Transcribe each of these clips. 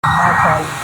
Natal.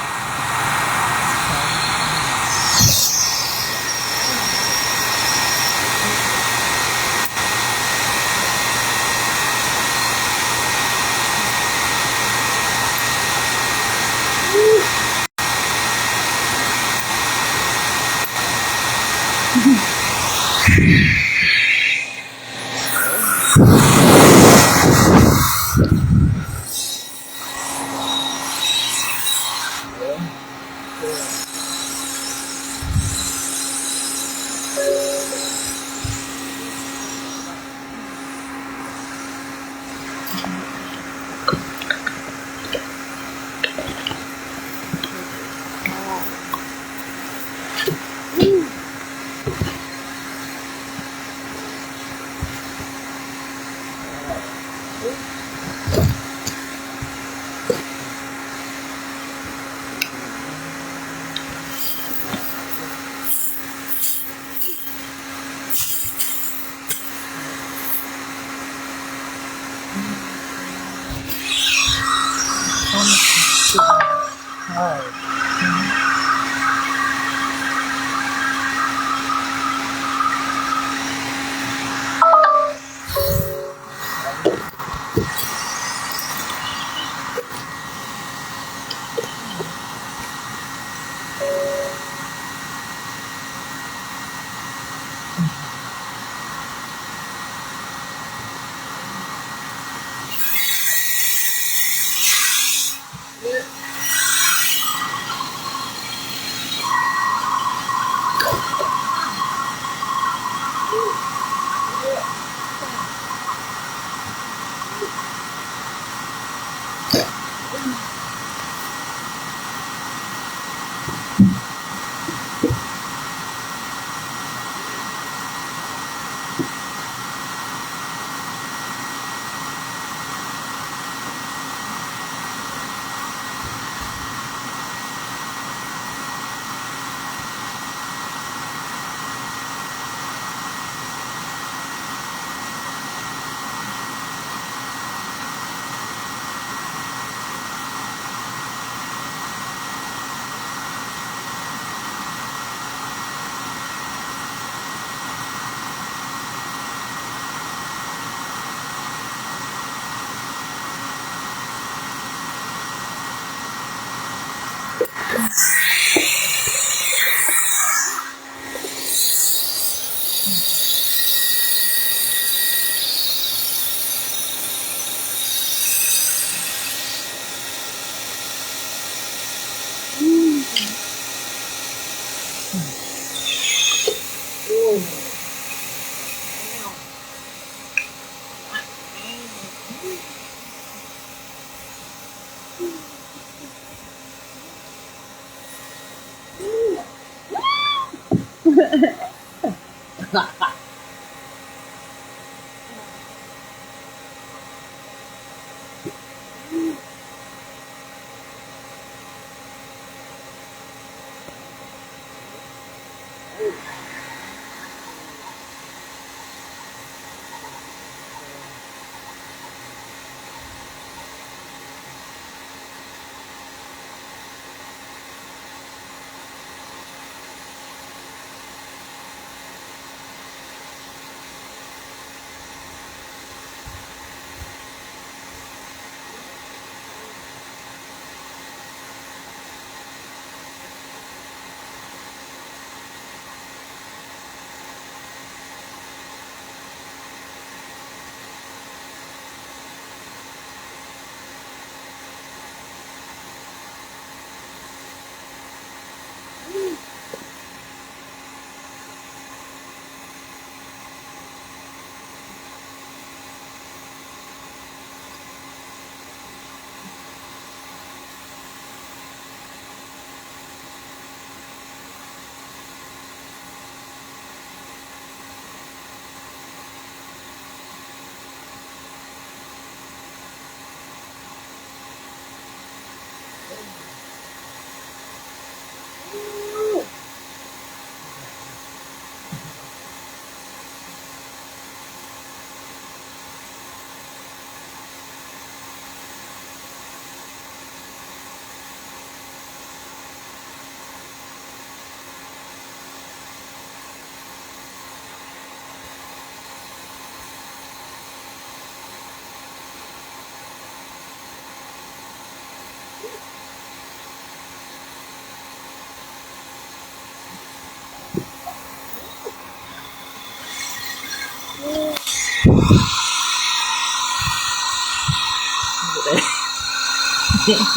Medicine.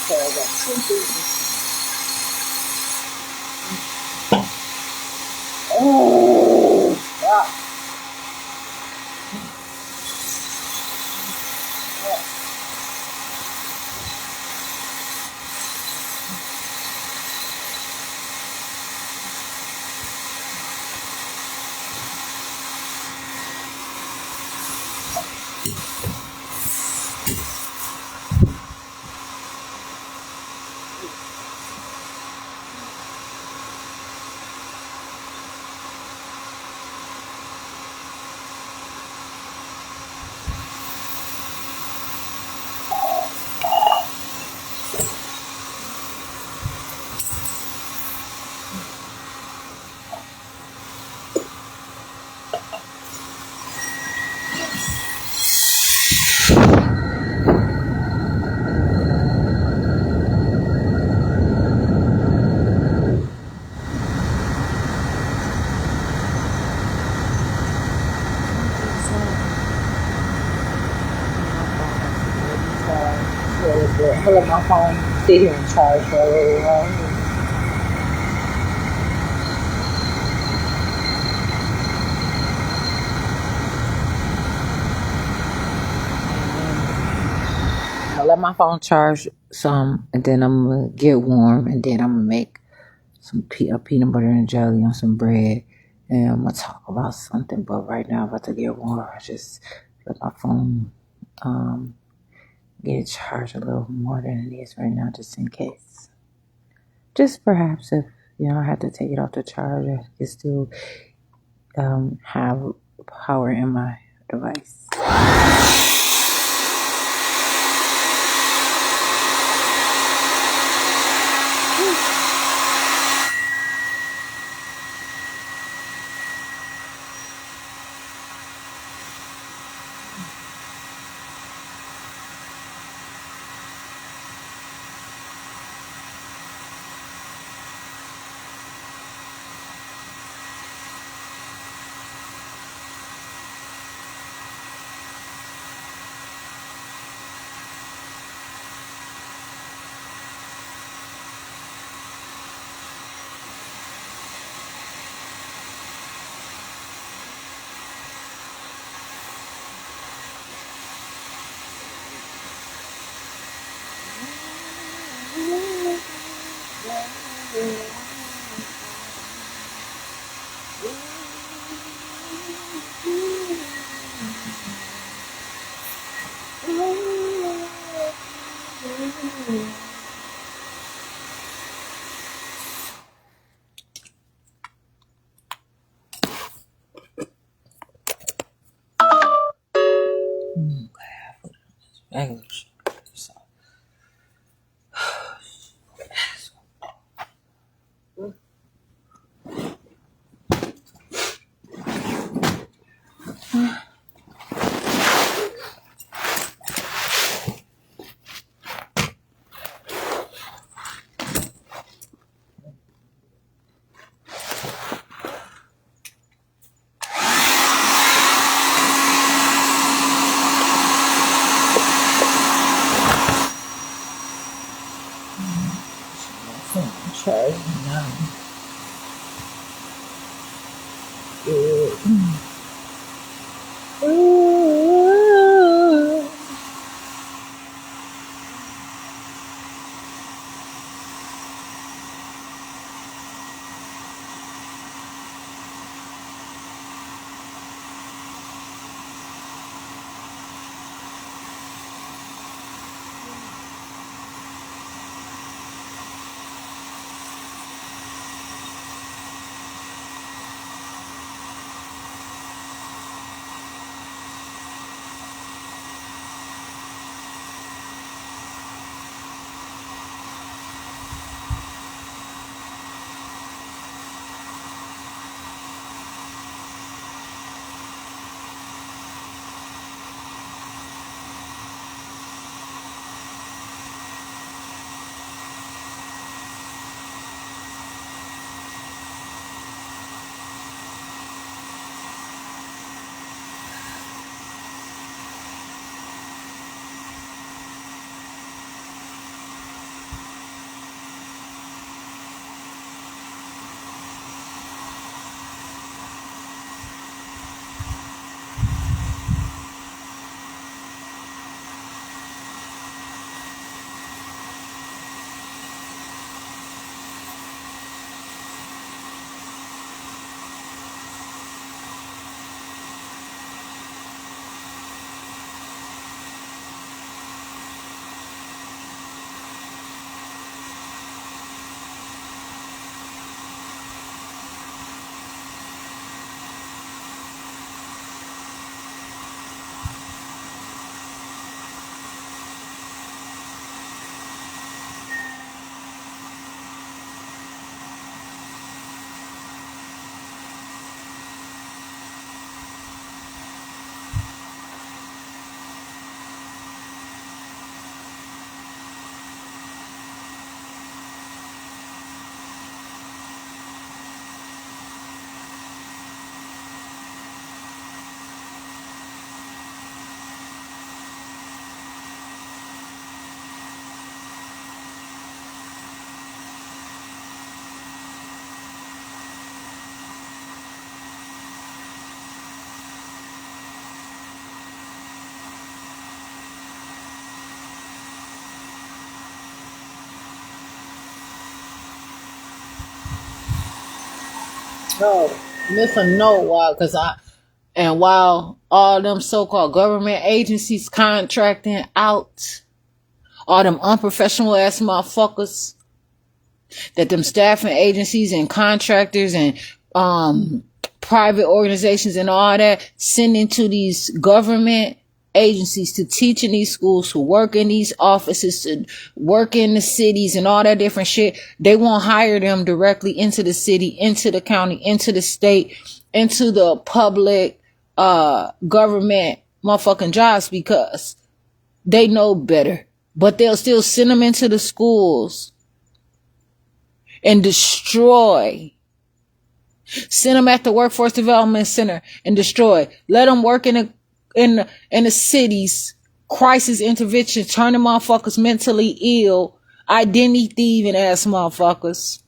So I got two pieces. Oh, yeah. I let my phone sit here and charge for a little while. I'm gonna let my phone charge some, and then I'm gonna get warm, and then I'm gonna make a peanut butter and jelly on some bread, and I'm gonna talk about something. But right now, I'm about to get warm. I just let my phone get charged a little more than it is right now, just in case. Just perhaps if I have to take it off the charger, I can still have power in my device. English. Charge now. No, listen, no, why? While all them so-called government agencies contracting out all them unprofessional ass motherfuckers, that them staffing agencies and contractors and private organizations and all that sending to these government agencies to teach in these schools, to work in these offices, to work in the cities and all that different shit, they won't hire them directly into the city, into the county, into the state, into the public government motherfucking jobs because they know better. But they'll still send them into the schools and destroy. Send them at the Workforce Development Center and destroy. Let them work in the cities, crisis intervention, turn the motherfuckers mentally ill, identity thieving ass motherfuckers.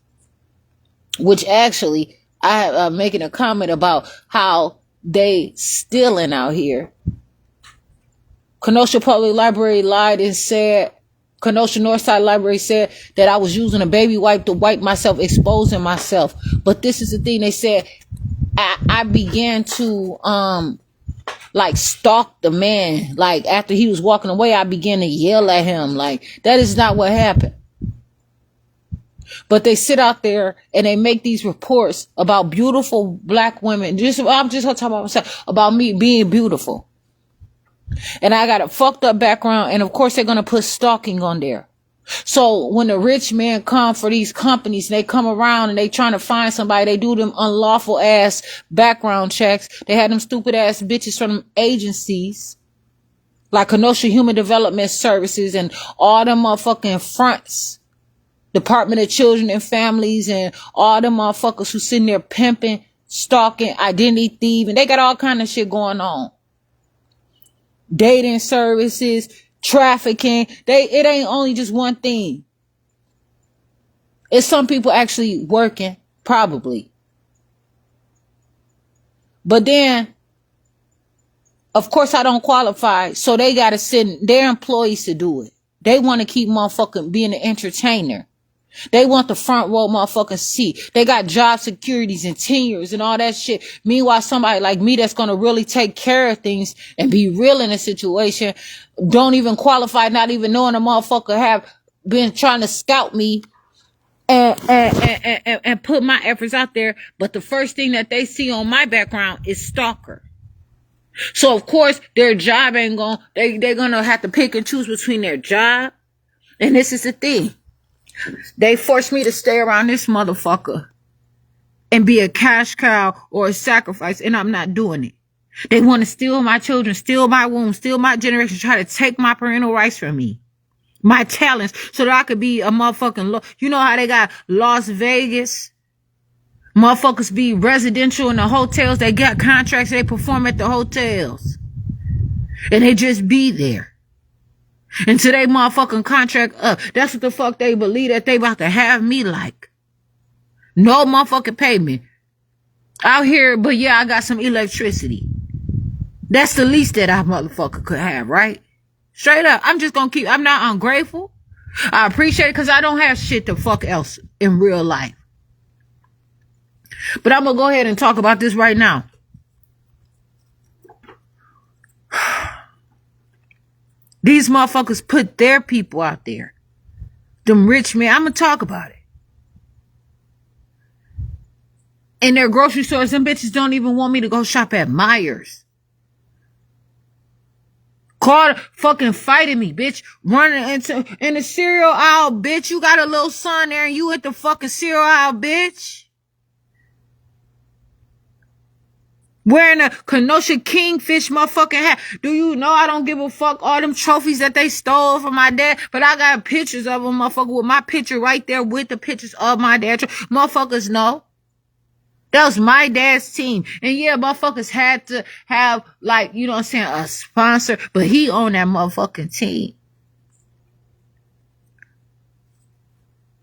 Which actually, I'm making a comment about how they stealing out here. Kenosha Public Library lied and said, Kenosha Northside Library said that I was using a baby wipe to wipe myself, exposing myself. But this is the thing, they said I began to like stalk the man. Like after he was walking away, I began to yell at him. Like that is not what happened. But they sit out there and they make these reports about beautiful black women. I'm just gonna talk about myself, about me being beautiful. And I got a fucked up background, and of course they're gonna put stalking on there. So when the rich men come for these companies, they come around and they trying to find somebody, they do them unlawful ass background checks. They had them stupid ass bitches from them agencies like Kenosha Human Development Services and all them motherfucking fronts, Department of Children and Families, and all them motherfuckers who sitting there pimping, stalking, identity thieving. They got all kind of shit going on. Dating services, trafficking. It ain't only just one thing. It's some people actually working, probably. But then, of course, I don't qualify, so they gotta send their employees to do it. They want to keep motherfucking being an entertainer. They want the front row motherfucking seat. They got job securities and tenures and all that shit. Meanwhile, somebody like me that's going to really take care of things and be real in a situation don't even qualify, not even knowing a motherfucker have been trying to scout me and put my efforts out there. But the first thing that they see on my background is stalker. So of course their job ain't going, they're going to have to pick and choose between their job. And this is the thing. They forced me to stay around this motherfucker and be a cash cow or a sacrifice, and I'm not doing it. They want to steal my children, steal my womb, steal my generation, try to take my parental rights from me, my talents, so that I could be a motherfucking, you know how they got Las Vegas? Motherfuckers be residential in the hotels. They got contracts, they perform at the hotels. And they just be there. Until they motherfucking contract up. That's what the fuck they believe that they about to have me like. No motherfucking payment. Out here, but yeah, I got some electricity. That's the least that I motherfucker could have, right? Straight up. I'm not ungrateful. I appreciate it because I don't have shit to fuck else in real life. But I'm gonna go ahead and talk about this right now. These motherfuckers put their people out there. Them rich men, I'm gonna talk about it. In their grocery stores, them bitches don't even want me to go shop at Myers. Called fucking fighting me, bitch. Running in the cereal aisle, bitch. You got a little son there and you at the fucking cereal aisle, bitch. Wearing a Kenosha Kingfish motherfucking hat. Do you know I don't give a fuck all them trophies that they stole from my dad? But I got pictures of them, motherfucker, with my picture right there with the pictures of my dad. Motherfuckers know. That was my dad's team. And yeah, motherfuckers had to have, like, you know what I'm saying, a sponsor. But he owned that motherfucking team.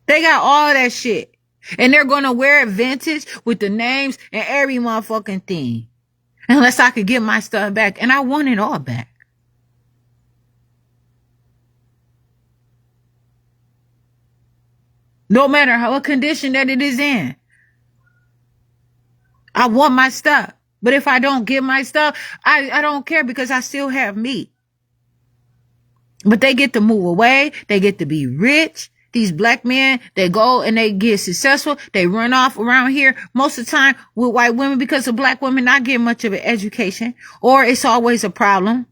They got all that shit. And they're gonna wear it vintage with the names and every motherfucking thing. Unless I could get my stuff back. And I want it all back. No matter what condition that it is in. I want my stuff. But if I don't get my stuff, I don't care because I still have me. But they get to move away. They get to be rich. These black men, they go and they get successful. They run off around here most of the time with white women because of black women not getting much of an education, or it's always a problem.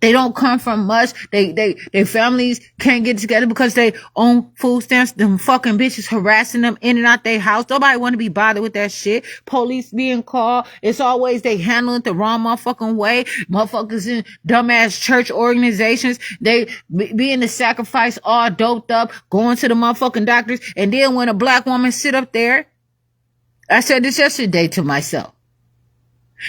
They don't come from much. Their families can't get together because they own food stamps. Them fucking bitches harassing them in and out their house. Nobody want to be bothered with that shit. Police being called. It's always they handle it the wrong motherfucking way. Motherfuckers in dumbass church organizations. They being the sacrifice all doped up, going to the motherfucking doctors. And then when a black woman sit up there, I said this yesterday to myself,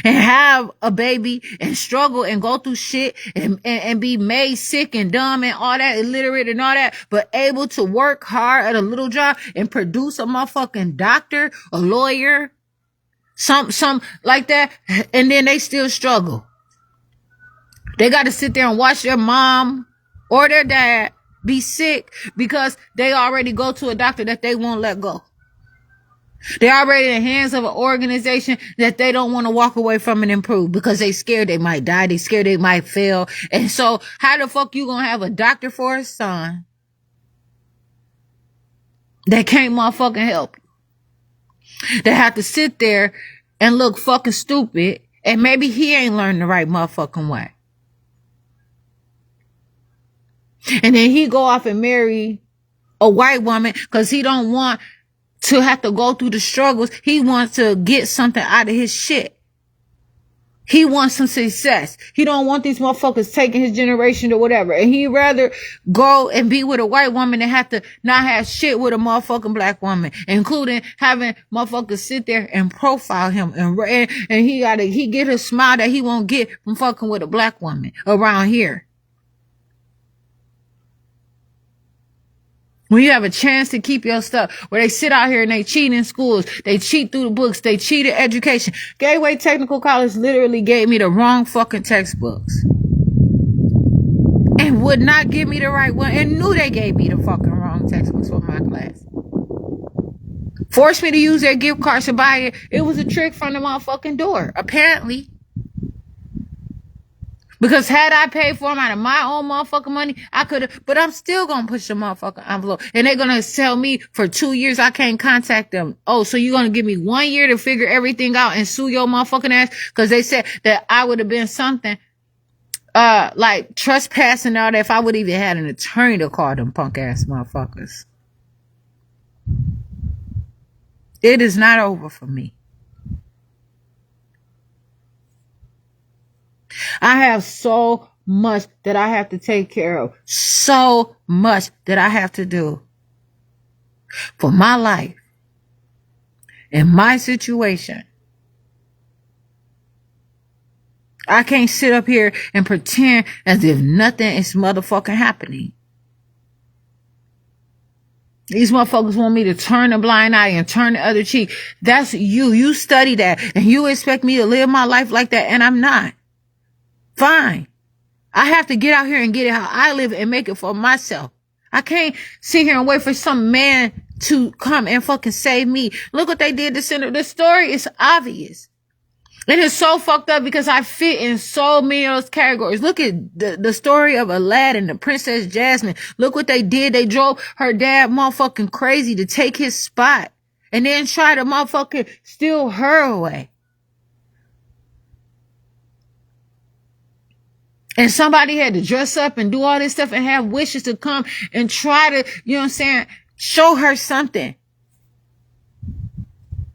and have a baby and struggle and go through shit and be made sick and dumb and all that, illiterate and all that, but able to work hard at a little job and produce a motherfucking doctor, a lawyer, some like that, and then they still struggle. They got to sit there and watch their mom or their dad be sick because they already go to a doctor that they won't let go. They're already in the hands of an organization that they don't want to walk away from and improve because they scared they might die. They scared they might fail. And so how the fuck you gonna have a doctor for a son that can't motherfucking help you? They have to sit there and look fucking stupid, and maybe he ain't learned the right motherfucking way. And then he go off and marry a white woman because he don't want to have to go through the struggles. He wants to get something out of his shit. He wants some success. He don't want these motherfuckers taking his generation or whatever. And he'd rather go and be with a white woman than have to not have shit with a motherfucking black woman, including having motherfuckers sit there and profile him. And he get a smile that he won't get from fucking with a black woman around here. When you have a chance to keep your stuff, where they sit out here and they cheat in schools, they cheat through the books, they cheat at education. Gateway Technical College literally gave me the wrong fucking textbooks. And would not give me the right one, and knew they gave me the fucking wrong textbooks for my class. Forced me to use their gift cards to buy it. It was a trick from the motherfucking door, apparently. Because had I paid for them out of my own motherfucking money, I could have, but I'm still going to push the motherfucking envelope. And they're going to tell me for 2 years I can't contact them. Oh, so you're going to give me 1 year to figure everything out and sue your motherfucking ass? Because they said that I would have been something, like trespassing out if I would even had an attorney to call them punk ass motherfuckers. It is not over for me. I have so much that I have to take care of. So much that I have to do for my life and my situation. I can't sit up here and pretend as if nothing is motherfucking happening. These motherfuckers want me to turn a blind eye and turn the other cheek. That's you. You study that and you expect me to live my life like that, and I'm not. Fine. I have to get out here and get it how I live and make it for myself. I can't sit here and wait for some man to come and fucking save me. Look what they did to Cinder. The story is obvious. It is so fucked up because I fit in so many of those categories. Look at the story of Aladdin, the Princess Jasmine. Look what they did. They drove her dad motherfucking crazy to take his spot and then try to motherfucking steal her away. And somebody had to dress up and do all this stuff and have wishes to come and try to, you know what I'm saying, show her something.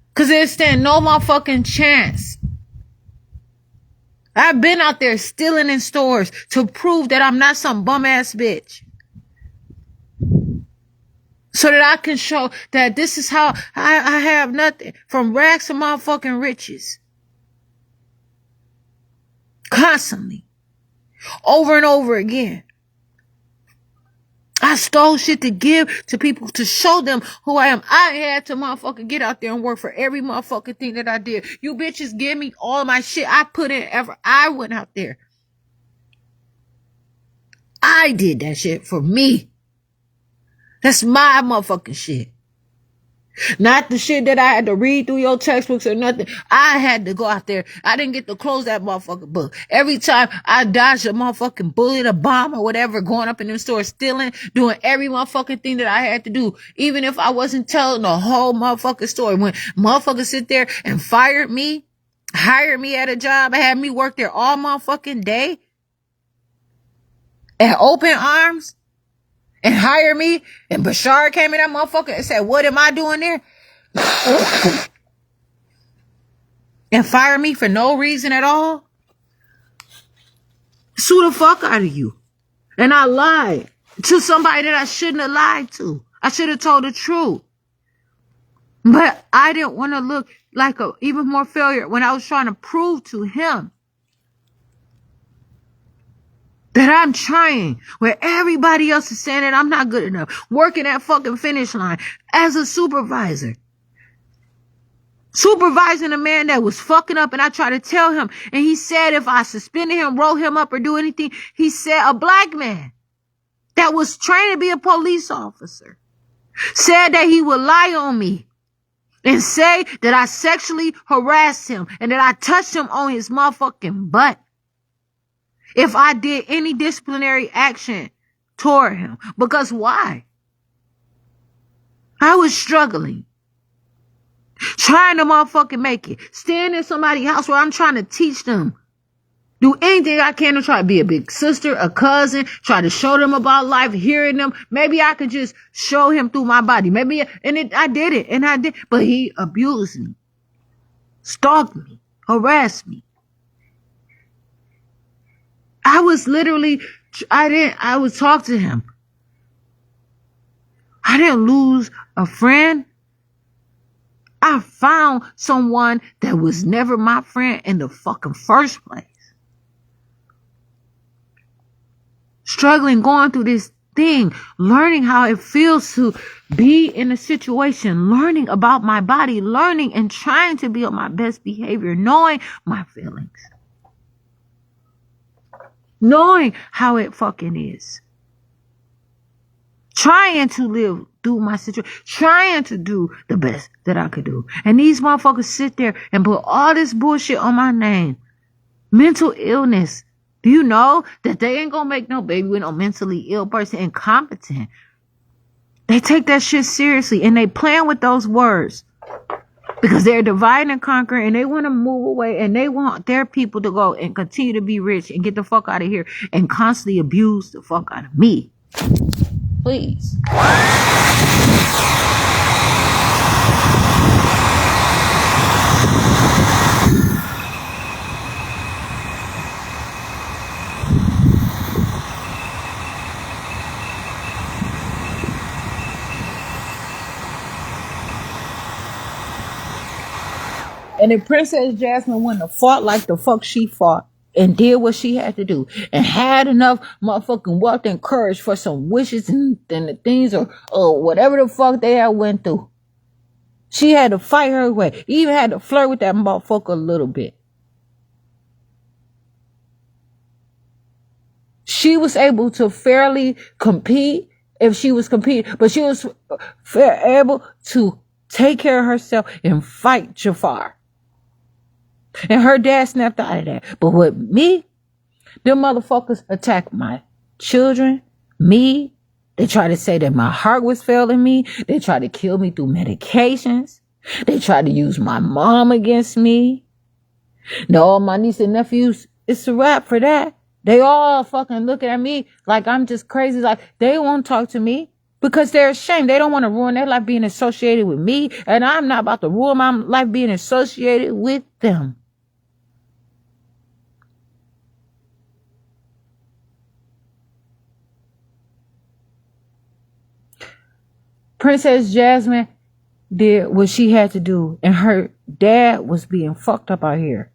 Because they stand no motherfucking chance. I've been out there stealing in stores to prove that I'm not some bum ass bitch. So that I can show that this is how I have nothing. From rags to motherfucking riches. Constantly. Over and over again. I stole shit to give to people to show them who I am. I had to motherfucking get out there and work for every motherfucking thing that I did. You bitches give me all my shit. I put in effort. I went out there. I did that shit for me. That's my motherfucking shit. Not the shit that I had to read through your textbooks or nothing. I had to go out there. I didn't get to close that motherfucking book. Every time I dodged a motherfucking bullet, a bomb, or whatever, going up in them stores, stealing, doing every motherfucking thing that I had to do, even if I wasn't telling the whole motherfucking story. When motherfuckers sit there and fired me, hired me at a job, had me work there all motherfucking day, at open arms, and hire me, and Bashar came in that motherfucker and said, what am I doing there? And fire me for no reason at all? Sue the fuck out of you. And I lied to somebody that I shouldn't have lied to. I should have told the truth. But I didn't want to look like a even more failure when I was trying to prove to him that I'm trying, where everybody else is saying that I'm not good enough, working that fucking finish line as a supervisor. Supervising a man that was fucking up, and I tried to tell him, and he said if I suspended him, roll him up, or do anything, he said a black man that was trained to be a police officer said that he would lie on me and say that I sexually harassed him and that I touched him on his motherfucking butt if I did any disciplinary action toward him. Because why? I was struggling. Trying to motherfucking make it. Staying in somebody's house where I'm trying to teach them. Do anything I can to try to be a big sister, a cousin, try to show them about life, hearing them. Maybe I could just show him through my body. I did it. But he abused me. Stalked me. Harassed me. I would talk to him. I didn't lose a friend. I found someone that was never my friend in the fucking first place. Struggling, going through this thing, learning how it feels to be in a situation, learning about my body, learning and trying to be on my best behavior, knowing my feelings. Knowing how it fucking is. Trying to live through my situation. Trying to do the best that I could do. And these motherfuckers sit there and put all this bullshit on my name. Mental illness. Do you know that they ain't gonna make no baby with no mentally ill person, incompetent? They take that shit seriously and they playing with those words. Because they're divide and conquer and they want to move away and they want their people to go and continue to be rich and get the fuck out of here and constantly abuse the fuck out of me. Please. And if Princess Jasmine wouldn't have fought like the fuck she fought and did what she had to do and had enough motherfucking wealth and courage for some wishes and the things or whatever the fuck they had went through. She had to fight her way. Even had to flirt with that motherfucker a little bit. She was able to fairly compete if she was competing, but she was able to take care of herself and fight Jafar. And her dad snapped out of that. But with me, them motherfuckers attacked my children, me. They tried to say that my heart was failing me. They tried to kill me through medications. They tried to use my mom against me. No, my niece and nephews, it's a wrap for that. They all fucking looking at me like I'm just crazy. Like they won't talk to me because they're ashamed. They don't want to ruin their life being associated with me. And I'm not about to ruin my life being associated with them. Princess Jasmine did what she had to do, and her dad was being fucked up out here.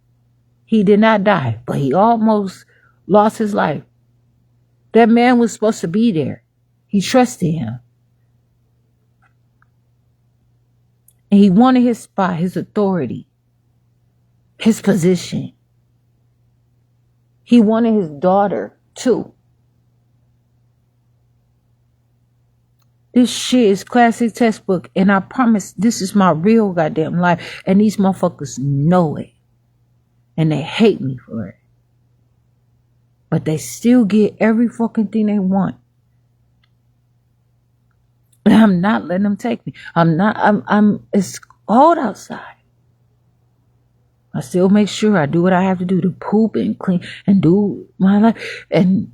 He did not die, but he almost lost his life. That man was supposed to be there. He trusted him. And he wanted his spot, his authority, his position. He wanted his daughter too. This shit is classic textbook. And I promise this is my real goddamn life. And these motherfuckers know it. And they hate me for it. But they still get every fucking thing they want. And I'm not letting them take me. It's cold outside. I still make sure I do what I have to do to poop and clean and do my life. And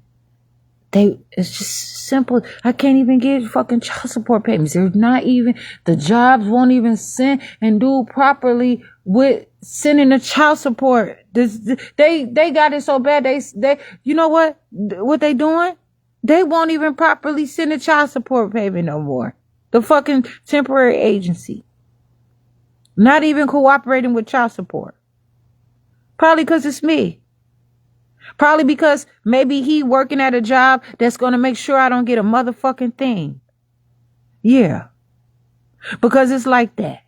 it's just simple. I can't even get fucking child support payments. They're not even, the jobs won't even send and do properly with sending the child support. They got it so bad. They, you know what they doing? They won't even properly send a child support payment no more. The fucking temporary agency. Not even cooperating with child support. Probably because it's me. Probably because maybe he working at a job that's going to make sure I don't get a motherfucking thing. Yeah. Because it's like that.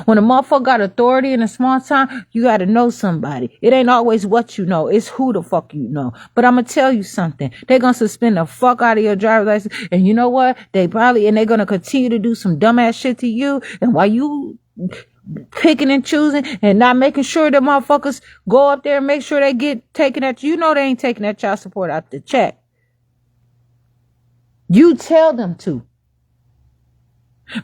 When a motherfucker got authority in a small town, you got to know somebody. It ain't always what you know. It's who the fuck you know. But I'm going to tell you something. They're going to suspend the fuck out of your driver's license. And you know what? They're going to continue to do some dumbass shit to you. And while you picking and choosing and not making sure that motherfuckers go up there and make sure they get taken at you know they ain't taking that child support out the check. You tell them to.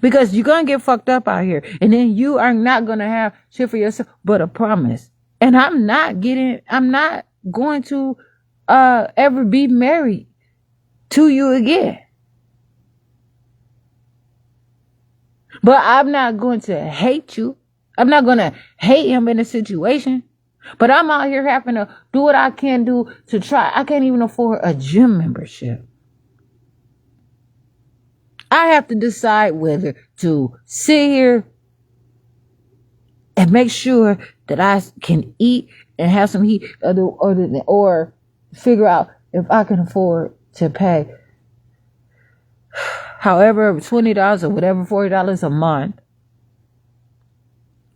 Because you're going to get fucked up out here. And then you are not going to have shit for yourself but a promise. And I'm not going to ever be married to you again. But I'm not going to hate you. I'm not going to hate him in a situation. But I'm out here having to do what I can do to try. I can't even afford a gym membership. I have to decide whether to sit here and make sure that I can eat and have some heat or figure out if I can afford to pay however $20 or whatever, $40 a month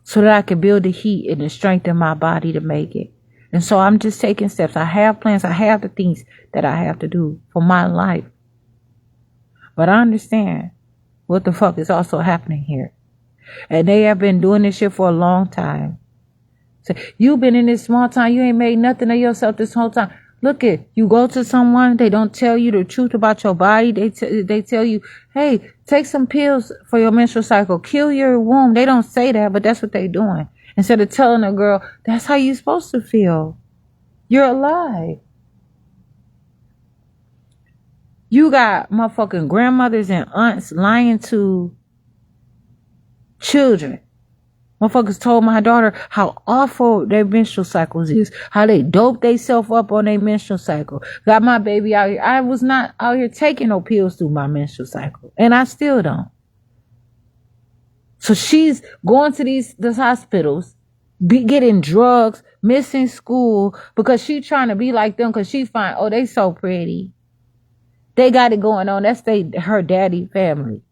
so that I can build the heat and the strength in my body to make it. And so I'm just taking steps. I have plans. I have the things that I have to do for my life. But I understand what the fuck is also happening here. And they have been doing this shit for a long time. So you've been in this small time. You ain't made nothing of yourself this whole time. Look it, you go to someone, they don't tell you the truth about your body. They tell you, hey, take some pills for your menstrual cycle. Kill your womb. They don't say that, but that's what they doing. Instead of telling a girl, that's how you supposed to feel. You're alive. You got motherfucking grandmothers and aunts lying to children. Motherfuckers told my daughter how awful their menstrual cycles is. How they dope themselves up on their menstrual cycle. Got my baby out here. I was not out here taking no pills through my menstrual cycle. And I still don't. So she's going to these hospitals, getting drugs, missing school, because she's trying to be like them because she find, oh, they so pretty. They got it going on. That's her daddy family.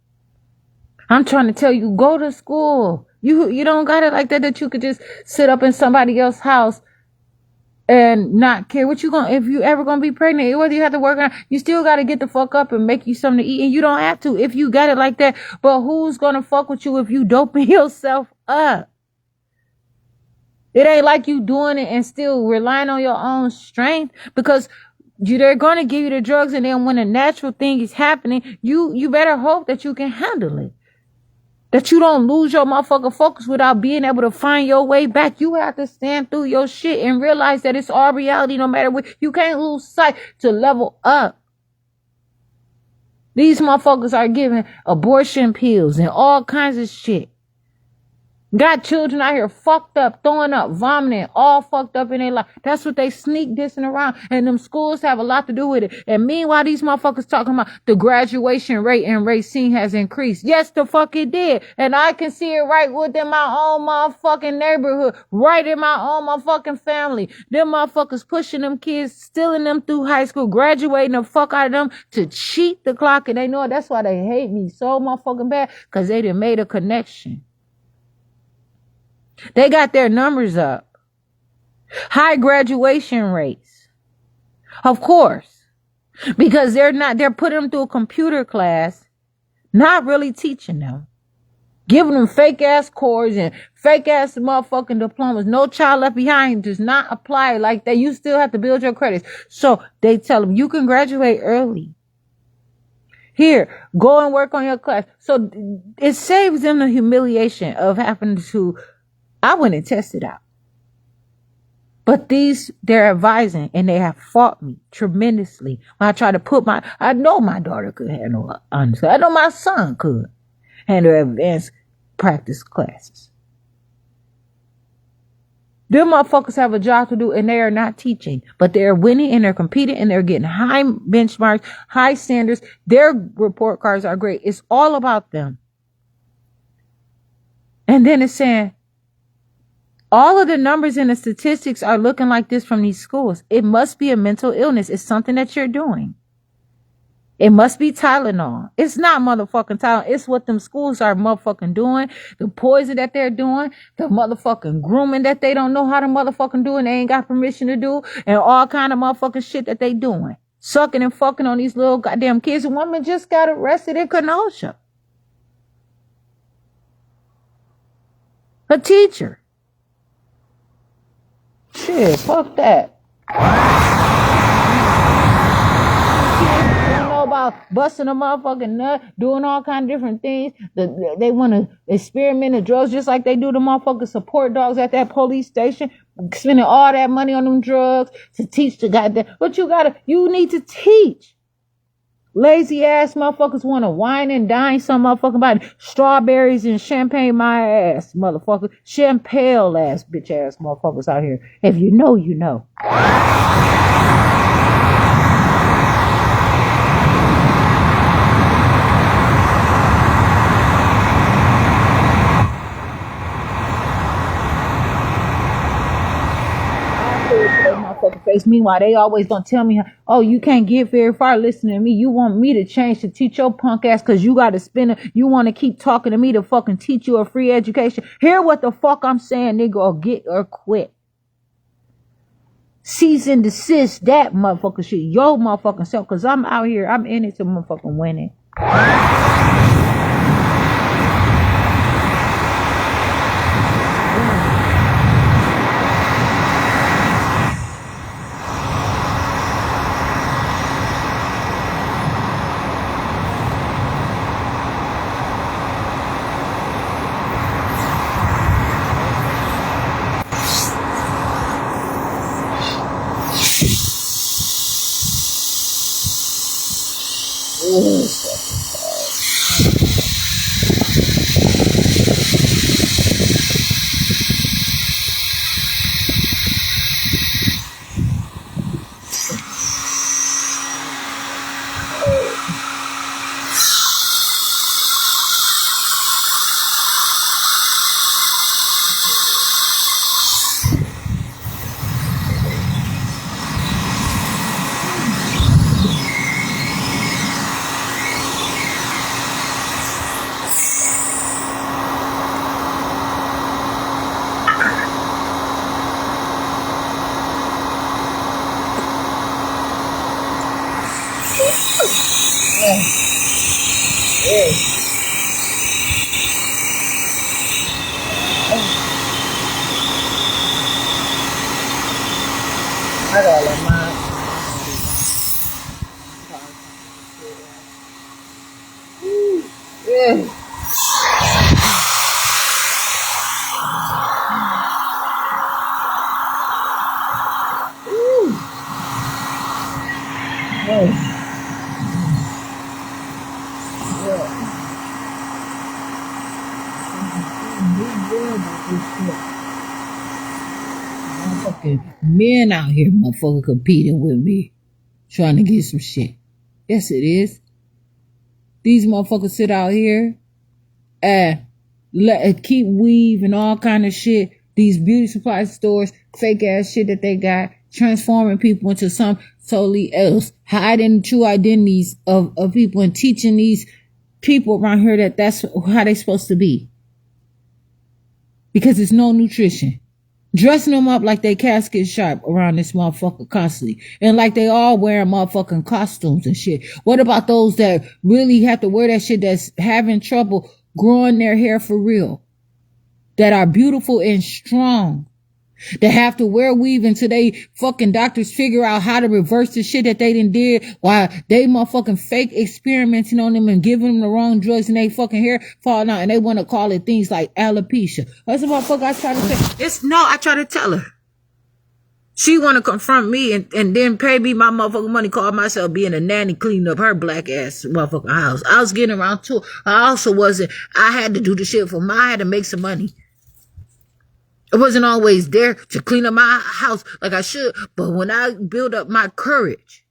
I'm trying to tell you, go to school. You don't got it like that you could just sit up in somebody else's house and not care what if you ever gonna be pregnant, whether you have to work on, you still gotta get the fuck up and make you something to eat, and you don't have to if you got it like that. But who's gonna fuck with you if you doping yourself up? It ain't like you doing it and still relying on your own strength, because they're gonna give you the drugs, and then when a natural thing is happening, you better hope that you can handle it. That you don't lose your motherfucking focus without being able to find your way back. You have to stand through your shit and realize that it's all reality no matter what. You can't lose sight to level up. These motherfuckers are giving abortion pills and all kinds of shit. Got children out here fucked up, throwing up, vomiting, all fucked up in their life. That's what they sneak dissing around. And them schools have a lot to do with it. And meanwhile, these motherfuckers talking about the graduation rate in Racine has increased. Yes, the fuck it did. And I can see it right within my own motherfucking neighborhood. Right in my own motherfucking family. Them motherfuckers pushing them kids, stealing them through high school, graduating the fuck out of them to cheat the clock. And they know it. That's why they hate me so motherfucking bad. Because they done made a connection. They got their numbers up. High graduation rates. Of course. Because they're putting them through a computer class. Not really teaching them. Giving them fake ass cores and fake ass motherfucking diplomas. No Child Left Behind does not apply like that. You still have to build your credits. So they tell them you can graduate early. Here, go and work on your class. So it saves them the humiliation of having to, I went and tested out. But they're advising, and they have fought me tremendously. When I try to I know my daughter could handle honestly. I know my son could handle advanced practice classes. Them motherfuckers have a job to do, and they are not teaching, but they're winning and they're competing and they're getting high benchmarks, high standards. Their report cards are great. It's all about them. And then it's saying, all of the numbers and the statistics are looking like this from these schools. It must be a mental illness. It's something that you're doing. It must be Tylenol. It's not motherfucking Tylenol. It's what them schools are motherfucking doing. The poison that they're doing. The motherfucking grooming that they don't know how to motherfucking do and they ain't got permission to do. And all kind of motherfucking shit that they doing. Sucking and fucking on these little goddamn kids. A woman just got arrested in Kenosha. A teacher. Shit, fuck that. Don't know about busting a motherfucking nut, doing all kind of different things. They want to experiment in drugs just like they do the motherfucking support dogs at that police station, spending all that money on them drugs to teach the goddamn. But you need to teach. Lazy ass motherfuckers want to wine and dine some motherfucking body. Strawberries and champagne my ass, motherfucker. Champagne ass bitch ass motherfuckers out here. If you know, you know. Face. Meanwhile, they always gonna tell me, oh, you can't get very far listening to me. You want me to change to teach your punk ass because you gotta you want to keep talking to me to fucking teach you a free education. Hear what the fuck I'm saying, nigga, or get or quit. Cease and desist that motherfucker shit. Yo motherfucking self, because I'm out here, I'm in it to motherfucking win it. I gotta let my men out here, motherfucker, competing with me, trying to get some shit. Yes, it is. These motherfuckers sit out here and keep weave and all kind of shit. These beauty supply stores, fake ass shit that they got, transforming people into some totally else, hiding true identities of people and teaching these people around here that's how they supposed to be. Because it's no nutrition. Dressing them up like they casket sharp around this motherfucker constantly. And like they all wearing motherfucking costumes and shit. What about those that really have to wear that shit that's having trouble growing their hair for real? That are beautiful and strong. That have to wear weave until they fucking doctors figure out how to reverse the shit that they done did while they motherfucking fake experimenting on them and giving them the wrong drugs and they fucking hair falling out and they want to call it things like alopecia. That's the motherfucker I try to say. I try to tell her. She want to confront me and then pay me my motherfucking money, call myself being a nanny, cleaning up her black ass motherfucking house. I was getting around too. I had to do the shit I had to make some money. I wasn't always there to clean up my house like I should, but when I build up my courage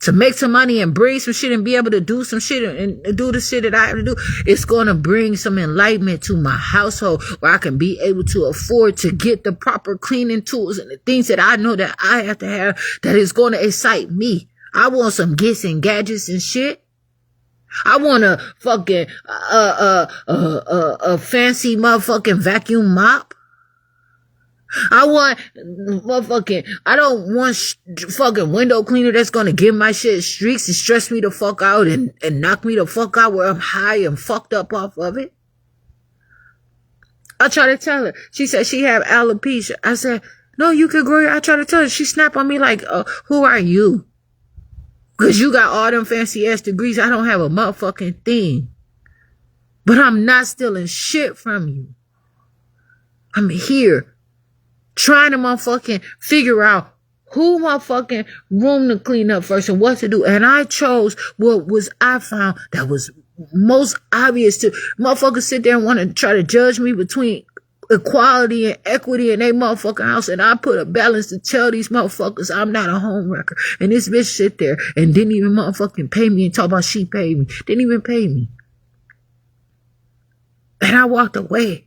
to make some money and bring some shit and be able to do some shit and do the shit that I have to do, it's going to bring some enlightenment to my household where I can be able to afford to get the proper cleaning tools and the things that I know that I have to have that is going to excite me. I want some gifts and gadgets and shit. I want a fucking, a fancy motherfucking vacuum mop. I don't want fucking window cleaner that's gonna give my shit streaks and stress me the fuck out and knock me the fuck out where I'm high and fucked up off of it. I try to tell her. She said she have alopecia. I said, no, you could grow your. I try to tell her. She snapped on me like, who are you? Cause you got all them fancy ass degrees. I don't have a motherfucking thing. But I'm not stealing shit from you. I'm here trying to motherfucking figure out who motherfucking room to clean up first and what to do. And I chose what I found that was most obvious to motherfuckers sit there and want to try to judge me between equality and equity in their motherfucking house. And I put a balance to tell these motherfuckers I'm not a homewrecker. And this bitch sit there and didn't even motherfucking pay me and talk about she paid me. Didn't even pay me. And I walked away.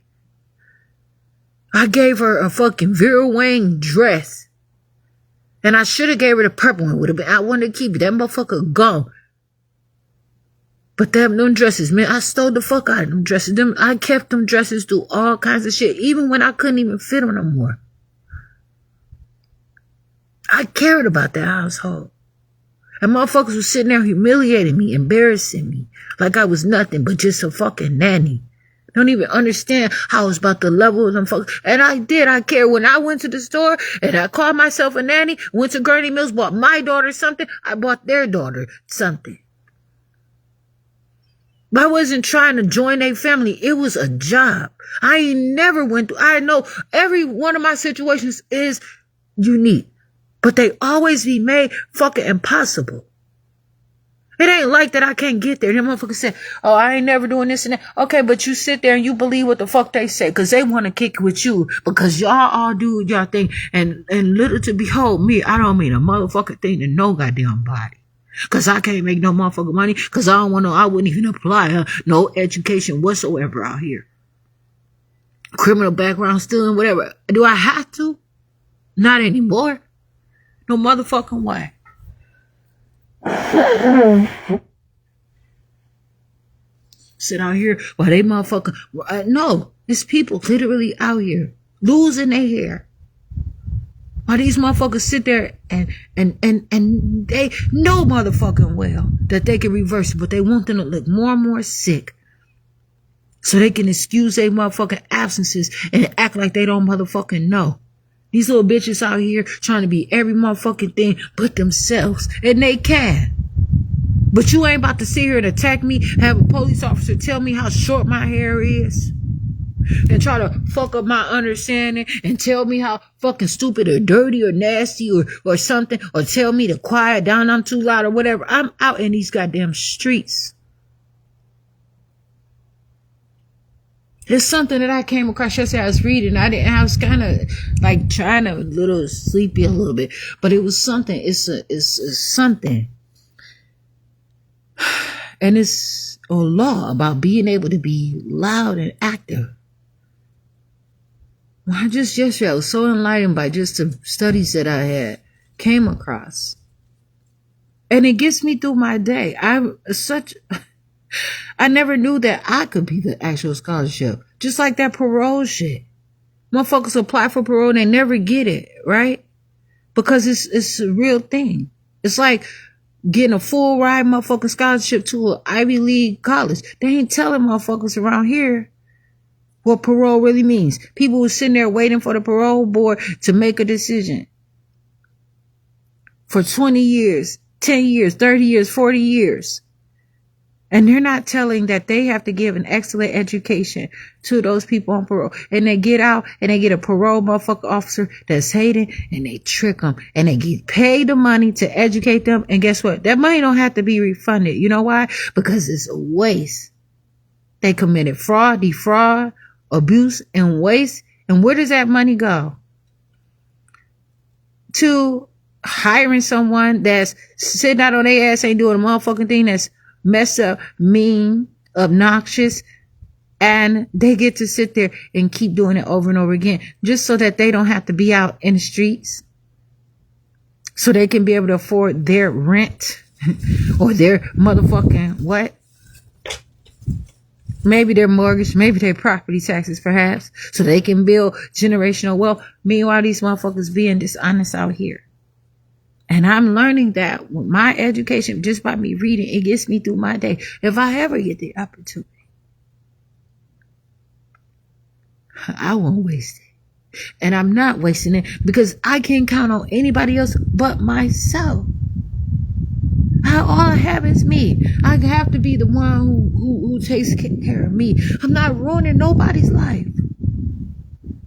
I gave her a fucking Vera Wang dress. And I should have gave her the purple one. I wanted to keep it. That motherfucker gone. But them dresses, man, I stole the fuck out of them dresses. I kept them dresses through all kinds of shit. Even when I couldn't even fit them no more. I cared about that household. And motherfuckers was sitting there humiliating me, embarrassing me. Like I was nothing but just a fucking nanny. Don't even understand how I was about the level of them folks. And I care. When I went to the store and I called myself a nanny, went to Gurney Mills, bought my daughter something, I bought their daughter something. But I wasn't trying to join a family. It was a job. I know every one of my situations is unique, but they always be made fucking impossible. It ain't like that I can't get there. Them motherfuckers say, oh, I ain't never doing this and that. Okay, but you sit there and you believe what the fuck they say because they want to kick with you because y'all all do y'all thing. And little to behold me, I don't mean a motherfucking thing to no goddamn body. Because I can't make no motherfucking money because I wouldn't even apply no education whatsoever out here. Criminal background stealing, whatever. Do I have to? Not anymore. No motherfucking way. Sit out here while they motherfucker. No, it's people literally out here losing their hair. While these motherfuckers sit there and they know motherfucking well that they can reverse it, but they want them to look more and more sick. So they can excuse their motherfucking absences and act like they don't motherfucking know. These little bitches out here trying to be every motherfucking thing but themselves. And they can. But you ain't about to sit here and attack me, have a police officer tell me how short my hair is. And try to fuck up my understanding and tell me how fucking stupid or dirty or nasty or something. Or tell me to quiet down, I'm too loud or whatever. I'm out in these goddamn streets. It's something that I came across yesterday. I was reading. I was kind of like trying to a little sleepy a little bit, but it was something. It's something, and it's a law about being able to be loud and active. I just yesterday I was so enlightened by just the studies that I had came across, and it gets me through my day. I never knew that I could be the actual scholarship. Just like that parole shit. Motherfuckers apply for parole and they never get it, right? Because it's a real thing. It's like getting a full ride motherfucking scholarship to an Ivy League college. They ain't telling motherfuckers around here what parole really means. People were sitting there waiting for the parole board to make a decision for 20 years, 10 years, 30 years, 40 years. And they're not telling that they have to give an excellent education to those people on parole. And they get out and they get a parole motherfucker officer that's hating and they trick them and they get paid the money to educate them. And guess what? That money don't have to be refunded. You know why? Because it's a waste. They committed fraud, defraud, abuse, and waste. And where does that money go? To hiring someone that's sitting out on their ass, ain't doing a motherfucking thing, that's messed up, mean, obnoxious, and they get to sit there and keep doing it over and over again just so that they don't have to be out in the streets, so they can be able to afford their rent or their motherfucking what? Maybe their mortgage, maybe their property taxes perhaps, so they can build generational wealth. Meanwhile, these motherfuckers being dishonest out here. And I'm learning that with my education, just by me reading, it gets me through my day. If I ever get the opportunity, I won't waste it. And I'm not wasting it because I can't count on anybody else but myself. All I have is me. I have to be the one who takes care of me. I'm not ruining nobody's life.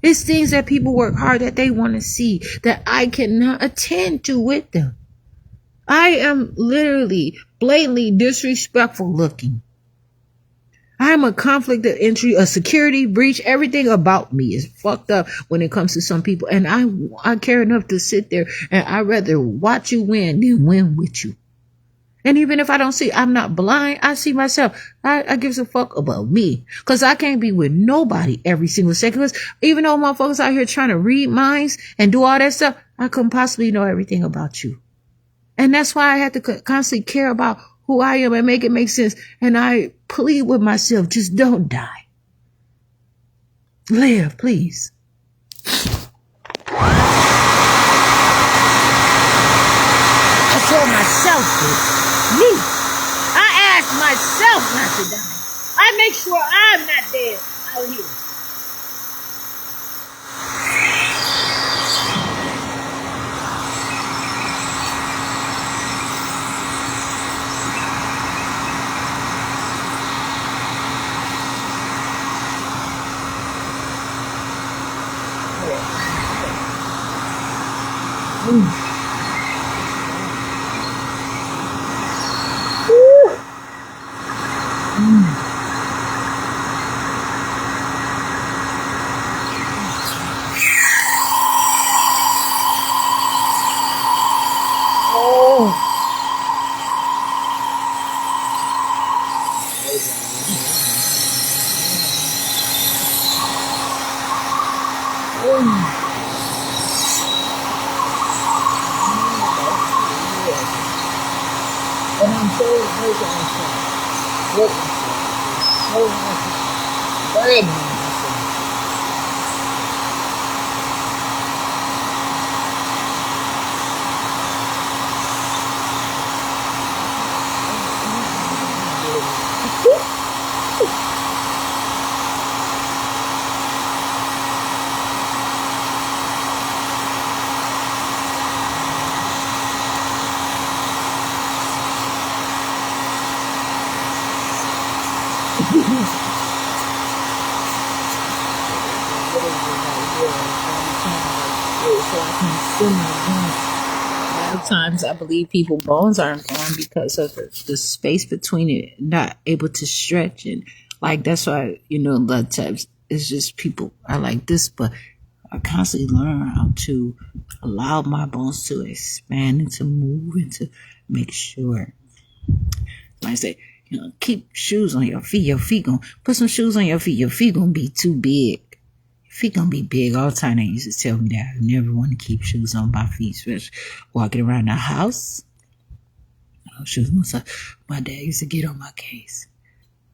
It's things that people work hard that they want to see that I cannot attend to with them. I am literally blatantly disrespectful looking. I'm a conflict of interest, a security breach. Everything about me is fucked up when it comes to some people. And I care enough to sit there and I'd rather watch you win than win with you. And even if I don't see, I'm not blind. I see myself. I give a fuck about me. Because I can't be with nobody every single second. Because even though motherfuckers out here trying to read minds and do all that stuff, I couldn't possibly know everything about you. And that's why I have to constantly care about who I am and make it make sense. And I plead with myself, just don't die. Live, please. I told myself this. Me. I ask myself not to die. I make sure I'm not dead out here. And I'm so hurt on myself. Look, so bad on myself. A lot of times I believe people's bones aren't gone because of the space between it not able to stretch, and like that's why a lot of times it's just people are like this, but I constantly learn how to allow my bones to expand and to move and to make sure, like I say, keep shoes on your feet. Your feet gonna put some shoes on your feet. Your feet gonna be too big. Your feet gonna be big all the time. They used to tell me that I never want to keep shoes on my feet, especially walking around the house. Shoes on. So my dad used to get on my case.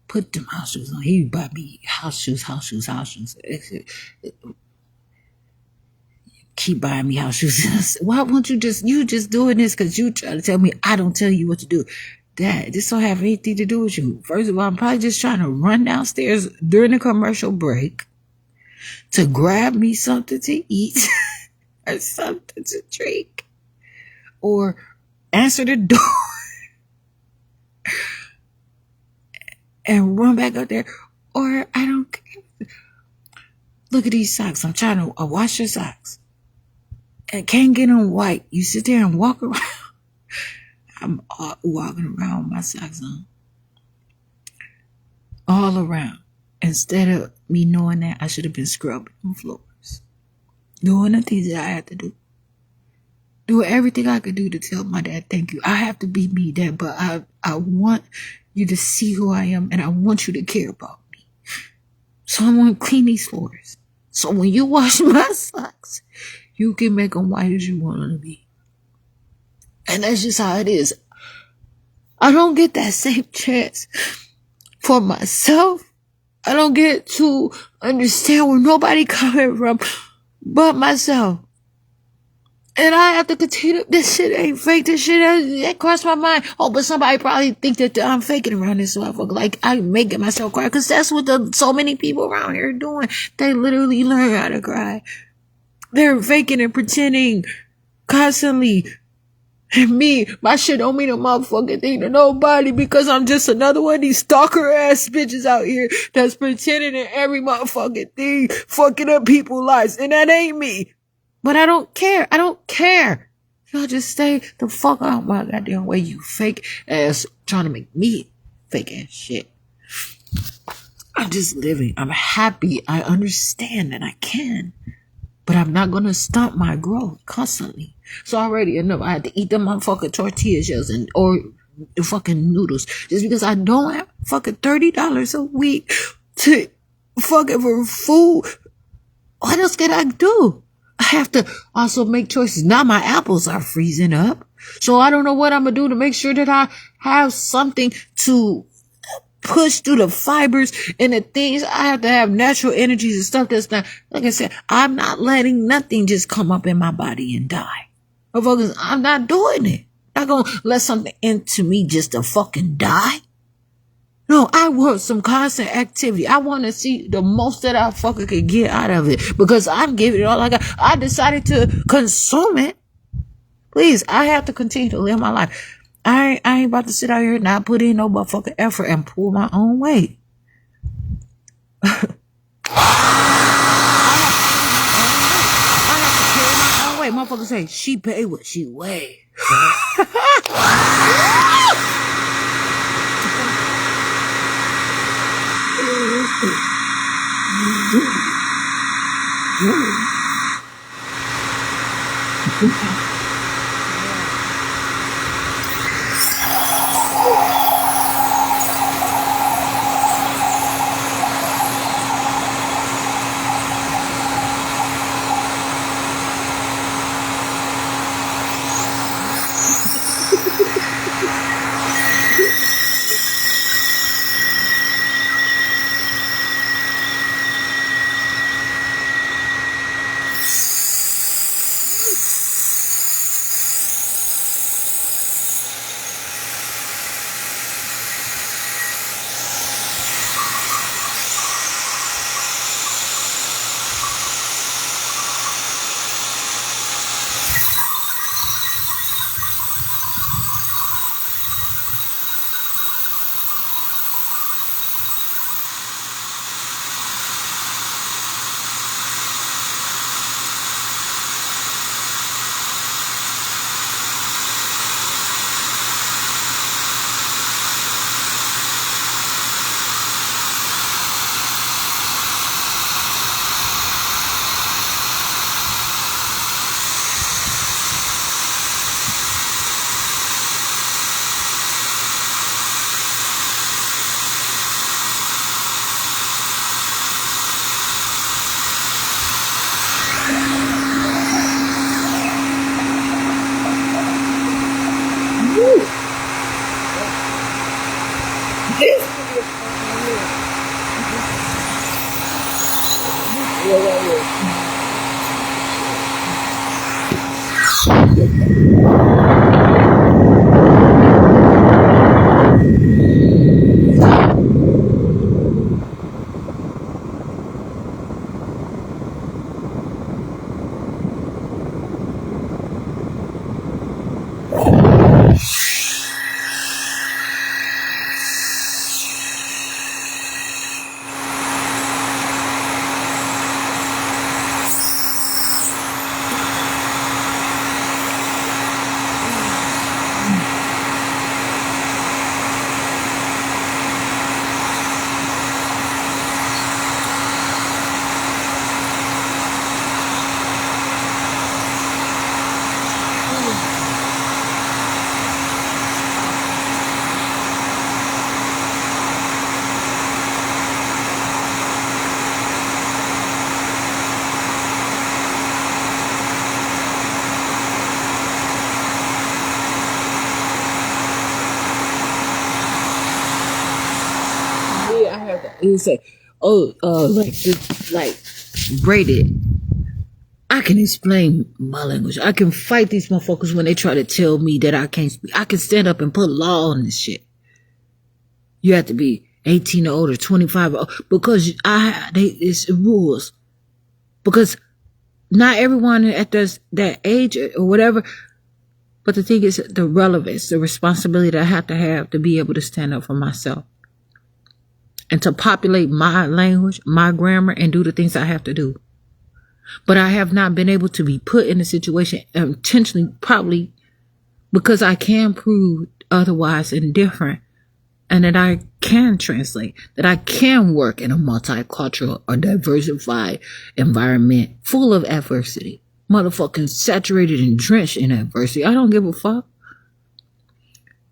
Put them house shoes on. He would buy me house shoes. keep buying me house shoes. Why won't you just doing this because you try to tell me I don't tell you what to do? Dad, this don't have anything to do with you. First of all, I'm probably just trying to run downstairs during the commercial break to grab me something to eat or something to drink or answer the door and run back up there. Or I don't care. Look at these socks. I'm trying to wash your socks. And can't get them white. You sit there and walk around. I'm walking around with my socks on. All around. Instead of me knowing that, I should have been scrubbing the floors. Doing the things that I had to do. Doing everything I could do to tell my dad thank you. I have to be me, Dad, but I want you to see who I am and I want you to care about me. So I'm going to clean these floors. So when you wash my socks, you can make them white as you want them to be. And that's just how it is. I don't get that same chance for myself. I don't get to understand where nobody coming from but myself. And I have to continue. This shit ain't fake. This shit that crossed my mind. Oh, but somebody probably think that I'm faking around this motherfucker. Like, I'm making myself cry. Because that's what so many people around here are doing. They literally learn how to cry. They're faking and pretending constantly. And me, my shit don't mean a motherfucking thing to nobody because I'm just another one of these stalker ass bitches out here that's pretending in every motherfucking thing, fucking up people's lives. And that ain't me. But I don't care. I don't care. Y'all just stay the fuck out my goddamn way, you fake ass trying to make me fake ass shit. I'm just living. I'm happy. I understand and I can. But I'm not going to stop my growth constantly. So already enough. I had to eat them motherfucking tortilla shells or the fucking noodles. Just because I don't have fucking $30 a week to fucking for food. What else can I do? I have to also make choices. Now my apples are freezing up. So I don't know what I'm going to do to make sure that I have something to push through the fibers and the things. I have to have natural energies and stuff that's not, like I said, I'm not letting nothing just come up in my body and die. Motherfuckers, I'm not doing it. I'm not going to let something into me just to fucking die. No, I want some constant activity. I want to see the most that I fucking could get out of it because I'm giving it all I got. I decided to consume it. Please, I have to continue to live my life. I ain't about to sit out here and not put in no motherfucking effort and pull my own weight. I have to carry my own weight. Motherfuckers say, she pay what she weigh. it say, oh, like braided. I can explain my language. I can fight these motherfuckers when they try to tell me that I can't speak. I can stand up and put law on this shit. You have to be 18 or older, 25 or older, because it's rules. Because not everyone at that age or whatever. But the thing is, the relevance, the responsibility that I have to be able to stand up for myself. And to populate my language, my grammar, and do the things I have to do. But I have not been able to be put in a situation intentionally, probably because I can prove otherwise and different, and that I can translate, that I can work in a multicultural or diversified environment full of adversity, motherfucking saturated and drenched in adversity. I don't give a fuck.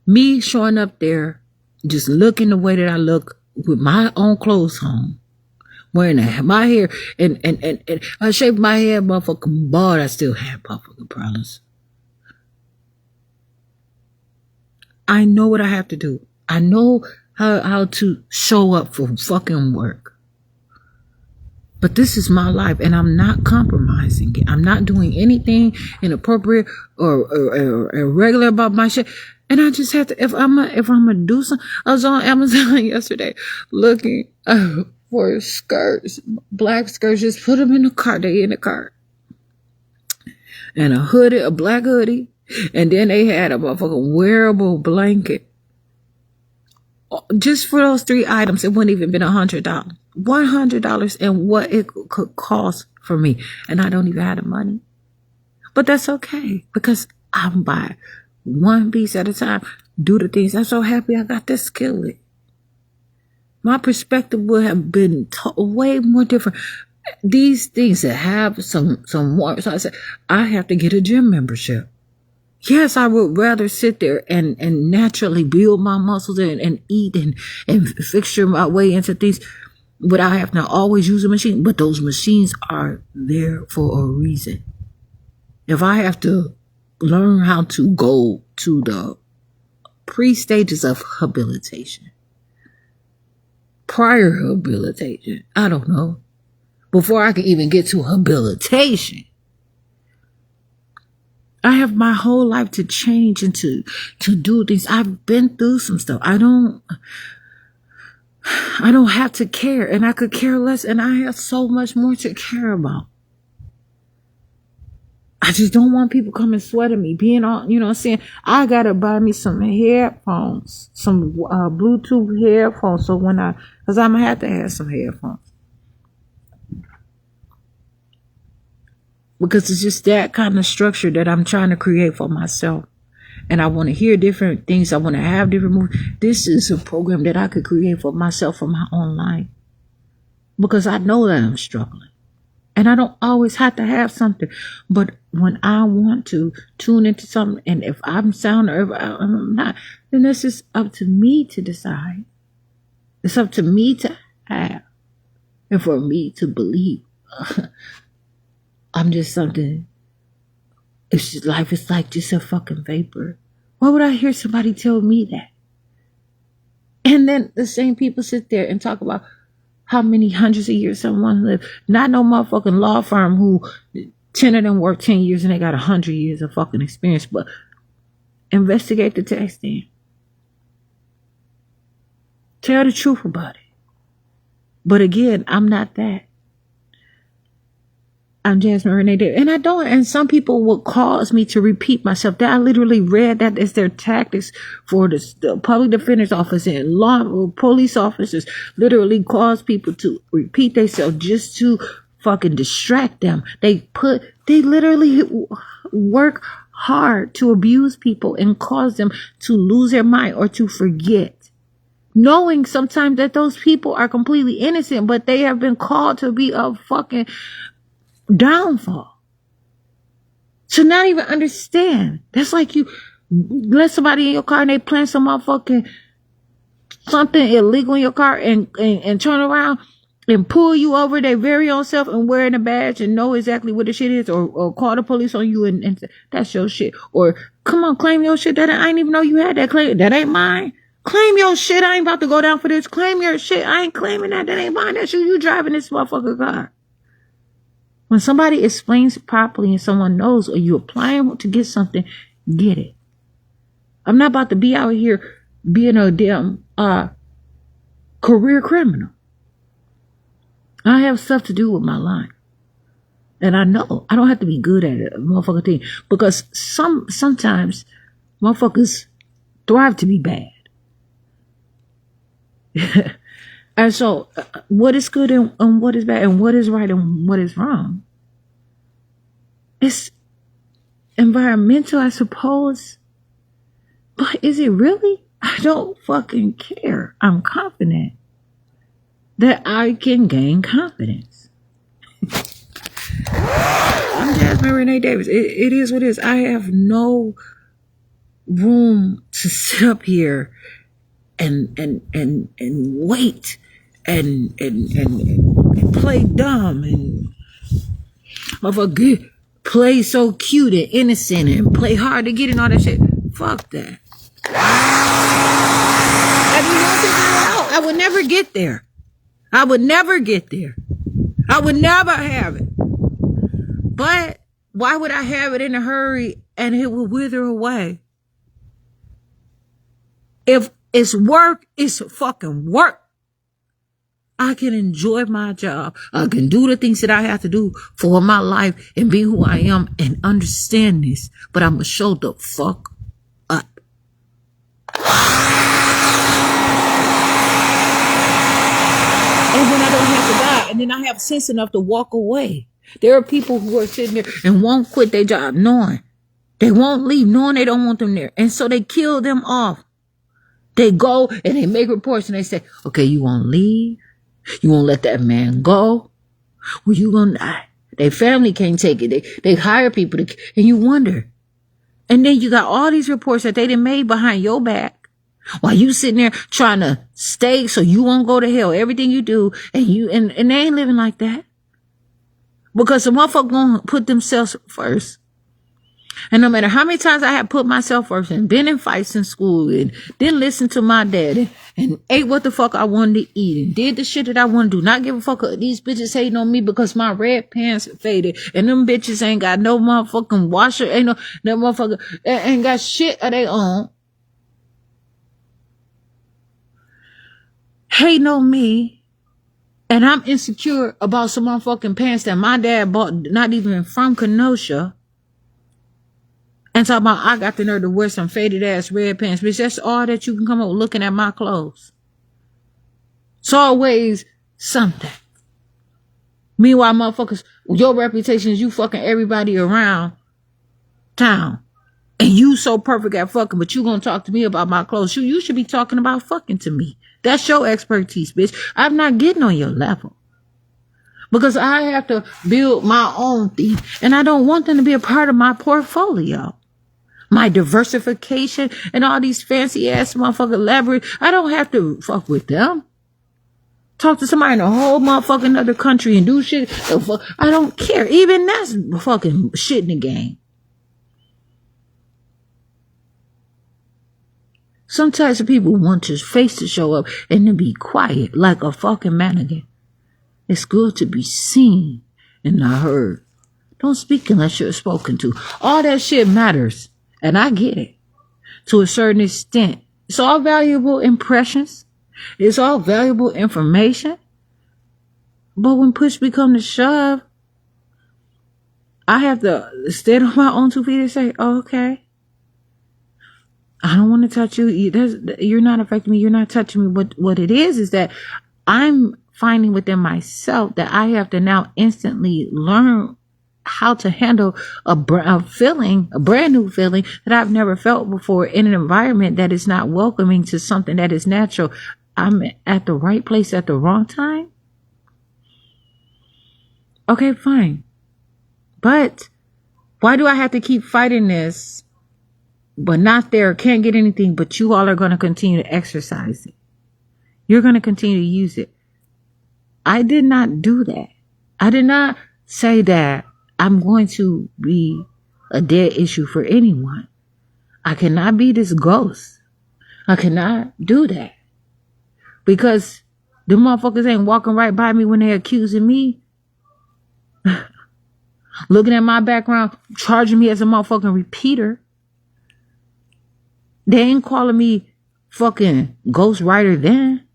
Me showing up there, just looking the way that I look with my own clothes on, wearing my hair, and I shaved my hair, motherfucking bald. I still have motherfucking problems. I know what I have to do. I know how to show up for fucking work. But this is my life, and I'm not compromising it. I'm not doing anything inappropriate or irregular about my shit. And I just have to, if I'm gonna do something. I was on Amazon yesterday looking for skirts, black skirts. Just put them in the cart. They in the cart. And a hoodie, a black hoodie. And then they had a motherfucking wearable blanket. Just for those 3 items, it wouldn't even been $100. $100 and what it could cost for me. And I don't even have the money. But that's okay, because I'm buying one piece at a time. Do the things. I'm so happy I got this skillet. My perspective would have been way more different. These things that have some more. So I said, I have to get a gym membership. Yes, I would rather sit there and naturally build my muscles and eat and fixture my way into things without having to always use a machine. But those machines are there for a reason. If I have to learn how to go to the pre-stages of habilitation, prior habilitation, I don't know, before I can even get to habilitation, I have my whole life to change and to do things. I've been through some stuff. I don't have to care, and I could care less, and I have so much more to care about. I just don't want people coming sweating me, being on, you know what I'm saying? I gotta buy me some headphones, some Bluetooth headphones, so because I'm gonna have to have some headphones. Because it's just that kind of structure that I'm trying to create for myself. And I want to hear different things. I want to have different movies. This is a program that I could create for myself for my own life. Because I know that I'm struggling. And I don't always have to have something. But when I want to tune into something, and if I'm sound or if I'm not, then this is up to me to decide. It's up to me to have. And for me to believe. I'm just something. It's just, life is like just a fucking vapor. Why would I hear somebody tell me that? And then the same people sit there and talk about how many hundreds of years someone lived. Not no motherfucking law firm who 10 of them work 10 years and they got 100 years of fucking experience. But investigate the text then. Tell the truth about it. But again, I'm not that. I'm Jasmine Renee Davis. And I don't, and some people will cause me to repeat myself. That I literally read that as their tactics for the public defender's office and police officers literally cause people to repeat themselves just to fucking distract them. They literally work hard to abuse people and cause them to lose their mind or to forget. Knowing sometimes that those people are completely innocent, but they have been called to be a fucking downfall. To not even understand. That's like you let somebody in your car and they plant some motherfucking something illegal in your car and turn around and pull you over their very own self and wearing a badge and know exactly what the shit is, or call the police on you and say, that's your shit. Or come on, claim your shit. That I didn't even know you had that claim. That ain't mine. Claim your shit. I ain't about to go down for this. Claim your shit. I ain't claiming that. That ain't mine. That's you. You driving this motherfucker car. When somebody explains it properly and someone knows, or you applying to get something, get it. I'm not about to be out here being a damn career criminal. I have stuff to do with my life. And I know I don't have to be good at it, motherfucker thing. Because sometimes motherfuckers thrive to be bad. And so what is good and what is bad and what is right and what is wrong? It's environmental, I suppose. But is it really? I don't fucking care. I'm confident that I can gain confidence. I'm Jasmine Renee Davis. It is what it is. I have no room to sit up here and wait and play dumb and motherfucker play so cute and innocent and play hard to get and all that shit. Fuck that. I would never get there. I would never get there. I would never have it. But why would I have it in a hurry and it will wither away? If it's work, it's fucking work. I can enjoy my job. I can do the things that I have to do for my life and be who I am and understand this. But I'm going to show the fuck up. And then I don't have to die. And then I have sense enough to walk away. There are people who are sitting there and won't quit their job knowing they won't leave, knowing they don't want them there. And so they kill them off. They go and they make reports and they say, okay, you won't leave? You won't let that man go? Well, you gonna die. Their family can't take it. They hire people to, and you wonder. And then you got all these reports that they done made behind your back while you sitting there trying to stay so you won't go to hell. Everything you do, and they ain't living like that. Because the motherfucker gonna put themselves first. And no matter how many times I have put myself first and been in fights in school and didn't listen to my dad and ate what the fuck I wanted to eat and did the shit that I want to do, not give a fuck these bitches hating on me because my red pants faded and them bitches ain't got no motherfucking washer, ain't no motherfucker, ain't got shit of their own. Hating on me. And I'm insecure about some motherfucking pants that my dad bought, not even from Kenosha. And talking about I got the nerve to wear some faded ass red pants. Bitch, that's all that you can come up with looking at my clothes. It's always something. Meanwhile, motherfuckers, your reputation is you fucking everybody around town. And you so perfect at fucking, but you gonna talk to me about my clothes. You should be talking about fucking to me. That's your expertise, bitch. I'm not getting on your level. Because I have to build my own thing. And I don't want them to be a part of my portfolio. My diversification and all these fancy ass motherfucking elaborate. I don't have to fuck with them. Talk to somebody in a whole motherfucking other country and do shit. I don't care. Even that's fucking shit in the game. Some types of people want your face to show up and to be quiet like a fucking mannequin. It's good to be seen and not heard. Don't speak unless you're spoken to. All that shit matters. And I get it. To a certain extent. It's all valuable impressions. It's all valuable information. But when push becomes to shove, I have to stand on my own 2 feet and say, oh, okay. I don't want to touch you. You're not affecting me. You're not touching me. But what it is that I'm finding within myself that I have to now instantly learn how to handle a brand new feeling that I've never felt before in an environment that is not welcoming to something that is natural. I'm at the right place at the wrong time. Okay, fine. But why do I have to keep fighting this, but not there, can't get anything, but you all are going to continue to exercise it? You're going to continue to use it. I did not do that. I did not say that I'm going to be a dead issue for anyone. I cannot be this ghost. I cannot do that because the motherfuckers ain't walking right by me when they accusing me, looking at my background, charging me as a motherfucking repeater. They ain't calling me fucking ghostwriter then.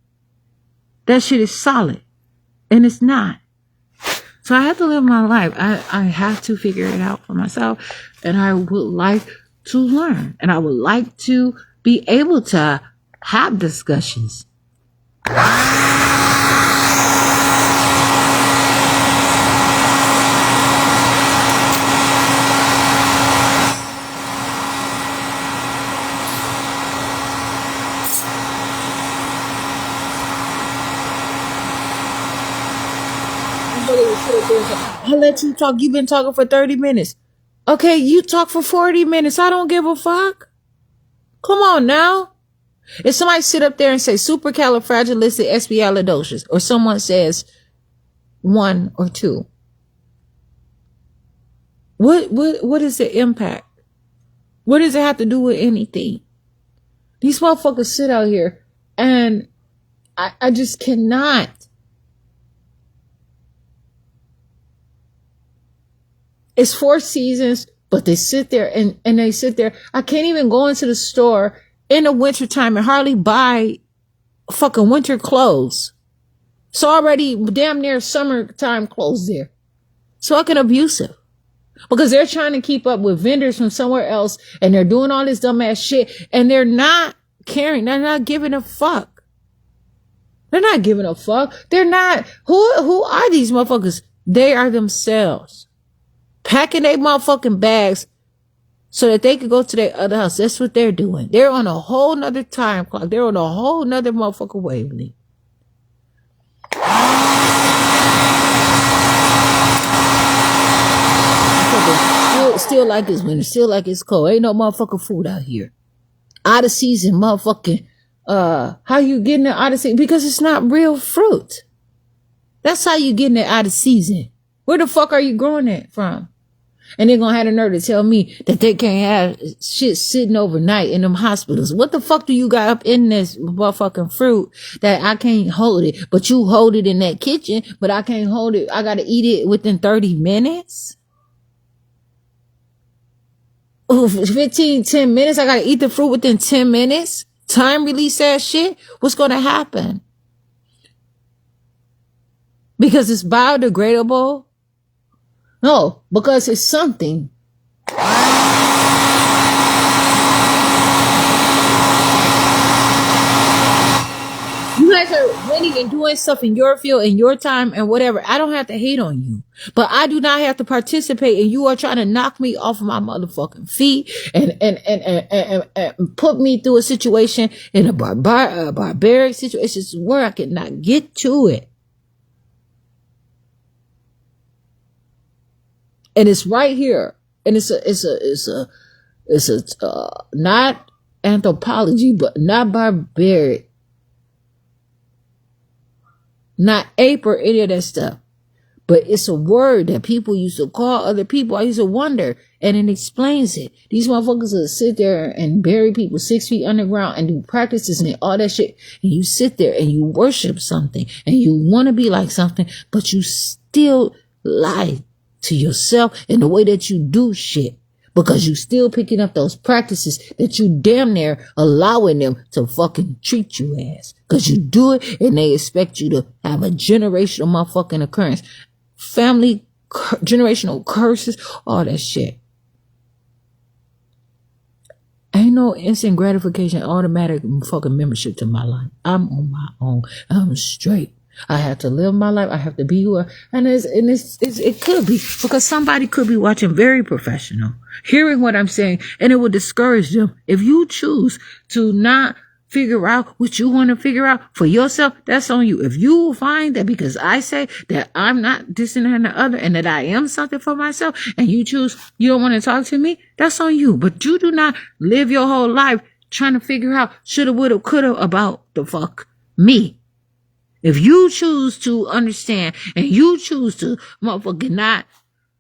That shit is solid. And it's not. So I have to live my life. I have to figure it out for myself. And I would like to learn. And I would like to be able to have discussions. I'll let you talk. You've been talking for 30 minutes. Okay, you talk for 40 minutes. I don't give a fuck. Come on now. If somebody sit up there and say supercalifragilisticexpialidocious, or someone says 1 or 2, what is the impact? What does it have to do with anything? These motherfuckers sit out here and I just cannot. It's 4 seasons, but they sit there and they sit there. I can't even go into the store in the wintertime and hardly buy fucking winter clothes. It's already damn near summertime clothes there. It's fucking abusive. Because they're trying to keep up with vendors from somewhere else and they're doing all this dumbass shit and they're not caring. They're not giving a fuck. They're not giving a fuck. They're not. Who are these motherfuckers? They are themselves. Packing their motherfucking bags so that they could go to their other house. That's what they're doing. They're on a whole nother time clock. They're on a whole nother motherfucking wavelength. Still like it's winter. Still like it's cold. Ain't no motherfucking food out here. Out of season motherfucking. How you getting it out of season? Because it's not real fruit. That's how you getting it out of season. Where the fuck are you growing it from? And they're gonna have the nerve to tell me that they can't have shit sitting overnight in them hospitals. What the fuck do you got up in this motherfucking fruit that I can't hold it, but you hold it in that kitchen, but I can't hold it. I gotta eat it within 30 minutes? Oh, 10 minutes. I gotta eat the fruit within 10 minutes. Time release that shit. What's gonna happen? Because it's biodegradable? No, because it's something. You guys are winning and doing stuff in your field, in your time, and whatever. I don't have to hate on you, but I do not have to participate. And you are trying to knock me off my motherfucking feet and put me through a situation in a barbaric situation where I cannot get to it. And it's right here. And it's not anthropology, but not barbaric, not ape or any of that stuff. But it's a word that people used to call other people. I used to wonder, and it explains it. These motherfuckers will sit there and bury people 6 feet underground and do practices and all that shit. And you sit there and you worship something and you want to be like something, but you still lie to yourself in the way that you do shit, because you still picking up those practices that you damn near allowing them to fucking treat you as, because you do it and they expect you to have a generational motherfucking occurrence, family generational curses, all that shit. Ain't no instant gratification, automatic fucking membership to my life. I'm on my own. I'm straight. I have to live my life. I have to be who it could be, because somebody could be watching very professional, hearing what I'm saying, and it will discourage them. If you choose to not figure out what you want to figure out for yourself, that's on you. If you find that because I say that I'm not this and that and the other, and that I am something for myself, and you choose you don't want to talk to me, that's on you. But you do not live your whole life trying to figure out shoulda, woulda, coulda about the fuck me. If you choose to understand and you choose to motherfucking not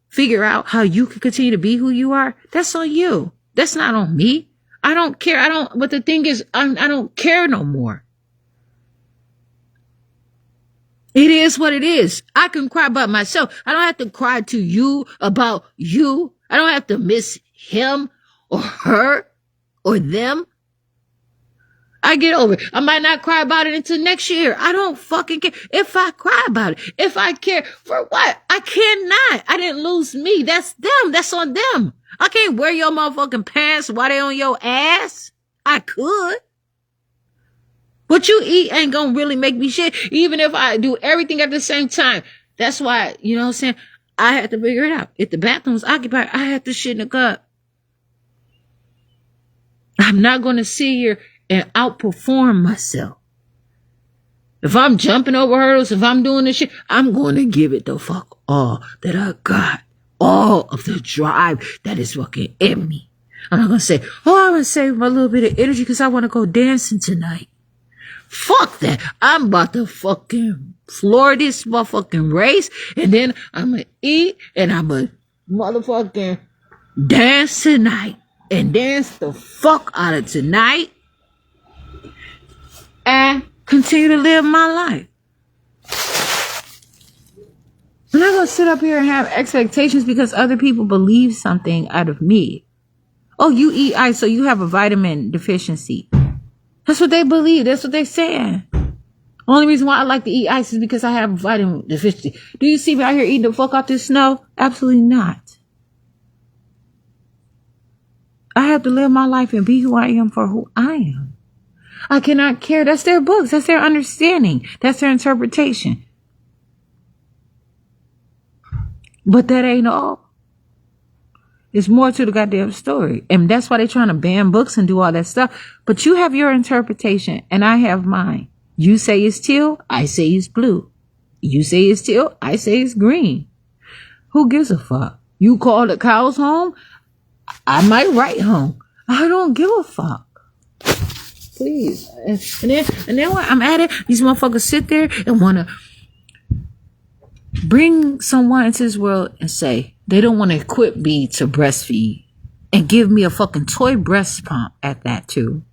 figure out how you can continue to be who you are, that's on you. That's not on me. I don't care. But the thing is, I don't care no more. It is what it is. I can cry about myself. I don't have to cry to you about you. I don't have to miss him or her or them. I get over it. I might not cry about it until next year. I don't fucking care. If I cry about it, if I care, for what? I cannot. I didn't lose me. That's them. That's on them. I can't wear your motherfucking pants while they on your ass. I could. What you eat ain't gonna really make me shit, even if I do everything at the same time. That's why, you know what I'm saying? I had to figure it out. If the bathroom's occupied, I had to shit in the cup. I'm not gonna sit here and outperform myself. If I'm jumping over hurdles, if I'm doing this shit, I'm going to give it the fuck all that I got. All of the drive that is fucking in me. I'm not going to say, I'm going to save my little bit of energy because I want to go dancing tonight. Fuck that. I'm about to fucking floor this motherfucking race, and then I'm going to eat, and I'm going to motherfucking dance tonight. And dance the fuck out of tonight. And continue to live my life. I'm not going to sit up here and have expectations because other people believe something out of me. Oh, you eat ice, so you have a vitamin deficiency. That's what they believe. That's what they're saying. Only reason why I like to eat ice is because I have a vitamin deficiency. Do you see me out here eating the fuck out this snow? Absolutely not. I have to live my life and be who I am for who I am. I cannot care. That's their books. That's their understanding. That's their interpretation. But that ain't all. There's more to the goddamn story. And that's why they're trying to ban books and do all that stuff. But you have your interpretation and I have mine. You say it's teal. I say it's blue. You say it's teal. I say it's green. Who gives a fuck? You call the cows home. I might write home. I don't give a fuck. Please. And then when I'm at it, these motherfuckers sit there and want to bring someone into this world and say they don't want to equip me to breastfeed and give me a fucking toy breast pump at that too.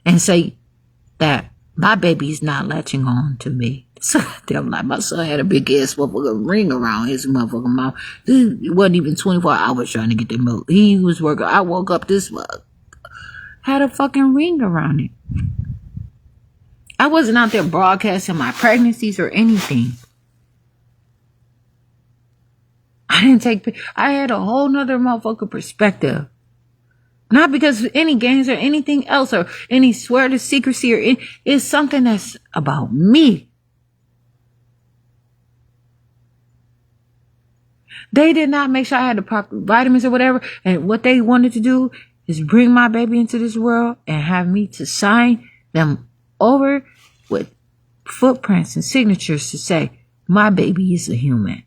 And say that my baby's not latching on to me. So damn, like my son had a big ass motherfucking ring around his motherfucking mouth. It wasn't even 24 hours trying to get the milk. He was working. I woke up this fuck. Had a fucking ring around it. I wasn't out there broadcasting my pregnancies or anything. I had a whole nother motherfucking perspective. Not because of any games or anything else or any swear to secrecy or it's something that's about me. They did not make sure I had the proper vitamins or whatever. And what they wanted to do is bring my baby into this world and have me to sign them over with footprints and signatures to say, my baby is a human.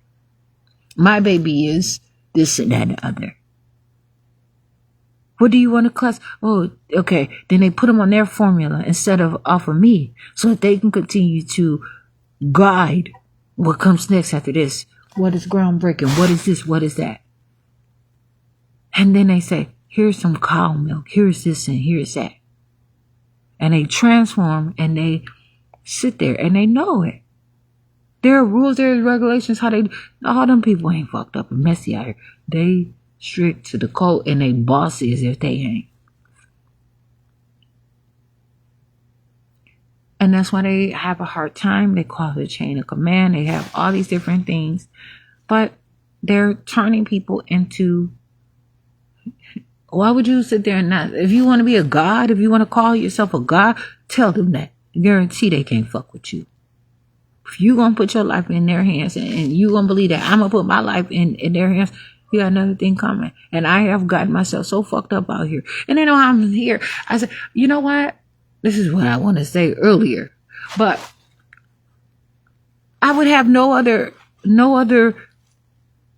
My baby is this and that and the other. What do you want to class? Oh, okay. Then they put them on their formula instead of off of me so that they can continue to guide what comes next after this. What is groundbreaking? What is this? What is that? And then they say, here's some cow milk. Here's this and here's that. And they transform and they sit there and they know it. There are rules, there are regulations, all them people ain't fucked up and messy out here. They strict to the code and they bosses if they ain't. And that's why they have a hard time. They call it a chain of command. They have all these different things. But they're turning people into... Why would you sit there and not... If you want to be a god, if you want to call yourself a god, tell them that. Guarantee they can't fuck with you. If you going to put your life in their hands and you going to believe that I'm going to put my life in their hands, you got another thing coming. And I have gotten myself so fucked up out here. And they know I'm here. I said, you know what? This is what I want to say earlier. But I would have no other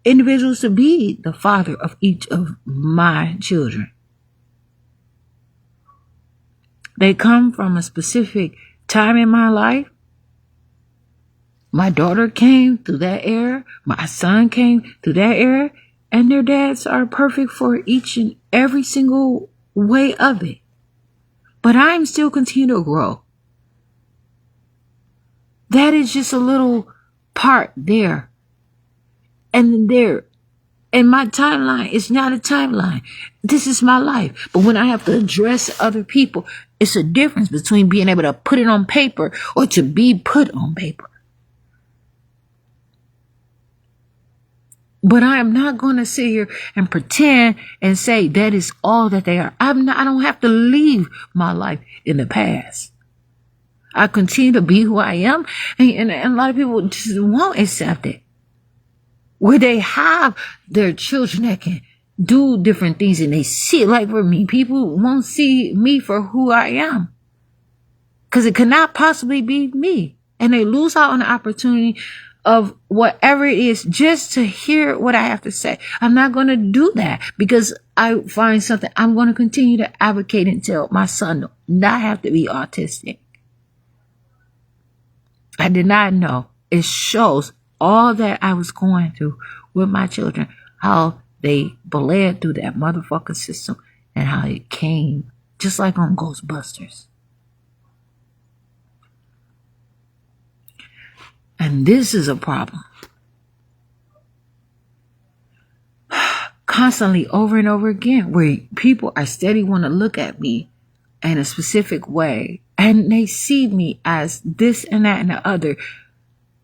individuals to be the father of each of my children. They come from a specific time in my life. My daughter came through that era. My son came through that era. And their dads are perfect for each and every single way of it. But I'm still continue to grow. That is just a little part there. And there. And my timeline is not a timeline. This is my life. But when I have to address other people, it's a difference between being able to put it on paper or to be put on paper. But I am not going to sit here and pretend and say that is all that they are. I don't have to leave my life in the past. I continue to be who I am. And a lot of people just won't accept it. Where they have their children that can do different things and they see it. Like for me, people won't see me for who I am. Because it cannot possibly be me. And they lose out on the opportunity of whatever it is just to hear what I have to say. I'm not going to do that because I find something. I'm going to continue to advocate and tell my son does not have to be autistic. I did not know. It shows all that I was going through with my children, how they bled through that motherfucking system and how it came just like on Ghostbusters. And this is a problem. Constantly over and over again, where people are steady want to look at me in a specific way and they see me as this and that and the other,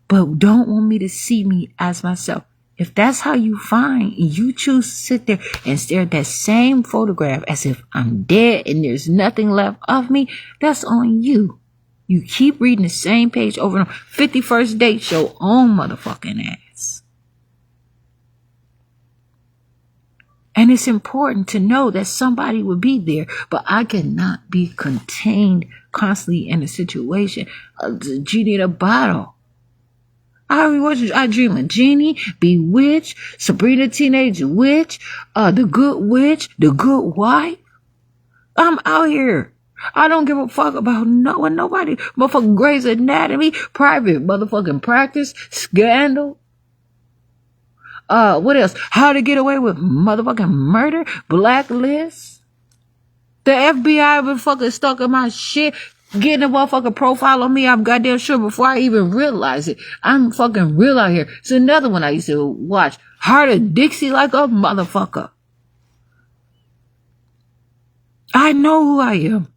but don't want me to see me as myself. If that's how you find, you choose to sit there and stare at that same photograph as if I'm dead and there's nothing left of me, that's on you. You keep reading the same page over and over. 51st date, your own motherfucking ass. And it's important to know that somebody will be there, but I cannot be contained constantly in a situation. The genie in a bottle. I dream of Genie, Bewitched, Sabrina Teenage Witch, The Good Witch, The Good Wife. I'm out here. I don't give a fuck about nobody. Motherfucking Grey's Anatomy, Private motherfucking Practice, Scandal. What else? How to Get Away with Motherfucking Murder, Blacklist. The FBI been fucking stalking my shit. Getting a motherfucking profile on me, I'm goddamn sure before I even realize it. I'm fucking real out here. It's another one I used to watch. Heart of Dixie like a motherfucker. I know who I am.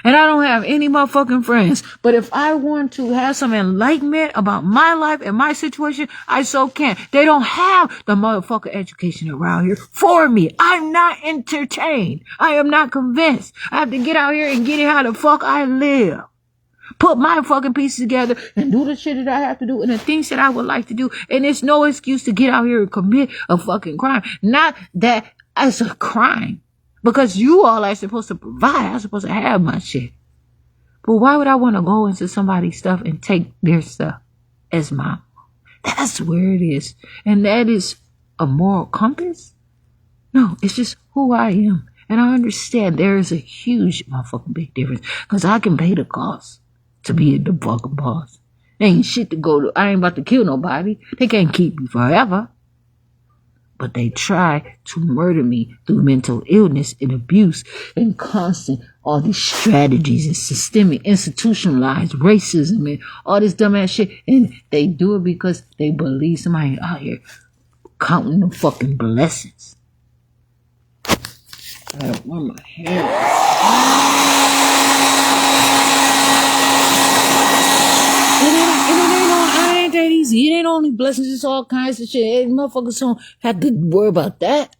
And I don't have any motherfucking friends. But if I want to have some enlightenment about my life and my situation, I so can. They don't have the motherfucking education around here for me. I'm not entertained. I am not convinced. I have to get out here and get it how the fuck I live. Put my fucking pieces together and do the shit that I have to do and the things that I would like to do. And it's no excuse to get out here and commit a fucking crime. Not that it's a crime. Because you all are supposed to provide. I'm supposed to have my shit. But why would I want to go into somebody's stuff and take their stuff as mine? That's where it is. And that is a moral compass? No, it's just who I am. And I understand there is a huge motherfucking big difference. Because I can pay the cost to be the fucking boss. Ain't shit to go to. I ain't about to kill nobody. They can't keep me forever. But they try to murder me through mental illness and abuse and constant, all these strategies and systemic, institutionalized racism and all this dumbass shit. And they do it because they believe somebody out here counting the fucking blessings. I don't want my hair. It ain't only blessings, it's all kinds of shit. Motherfuckers don't have to worry about that.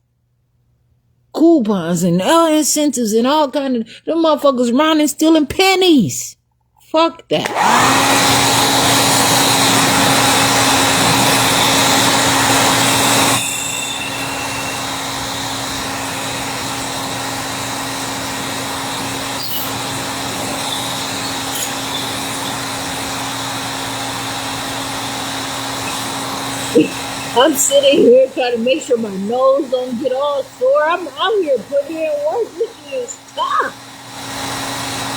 Coupons and all incentives and all kind of them motherfuckers running stealing pennies. Fuck that. I'm sitting here trying to make sure my nose don't get all sore. I'm out here putting in work. This shit is tough.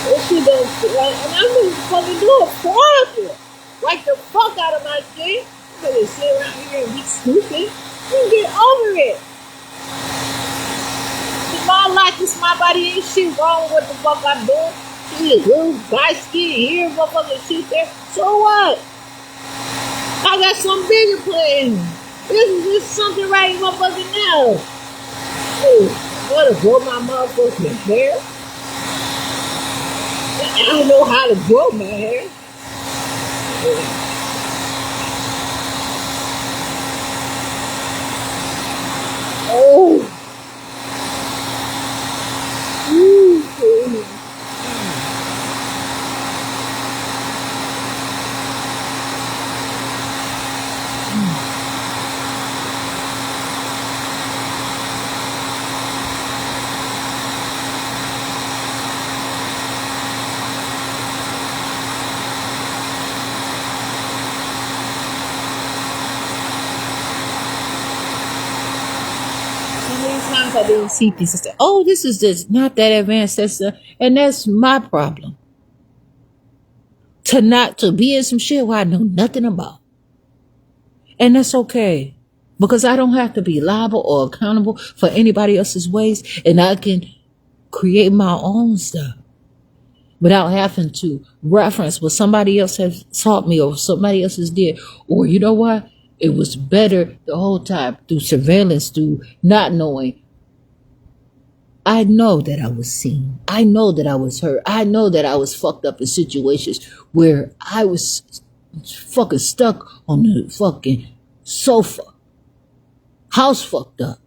This shit don't, and I'm just fucking doing profit. Like the fuck out of my shit. I'm gonna sit around here and be stupid. You get over it. My life is my body. Ain't shit wrong with what the fuck I'm doing. See a little guy skin here, motherfucking shit there. So what? I got some bigger plans. This is something right motherfucking now. Oh, I wanna grow my motherfucking hair. I don't know how to grow my hair. Oh. Times I didn't see things. I said, oh, this is just not that advanced. And that's my problem. To be in some shit where I know nothing about. And that's okay. Because I don't have to be liable or accountable for anybody else's ways. And I can create my own stuff without having to reference what somebody else has taught me or somebody else has did. Or you know what? It was better the whole time through surveillance, through not knowing. I know that I was seen. I know that I was hurt. I know that I was fucked up in situations where I was fucking stuck on the fucking sofa. House fucked up.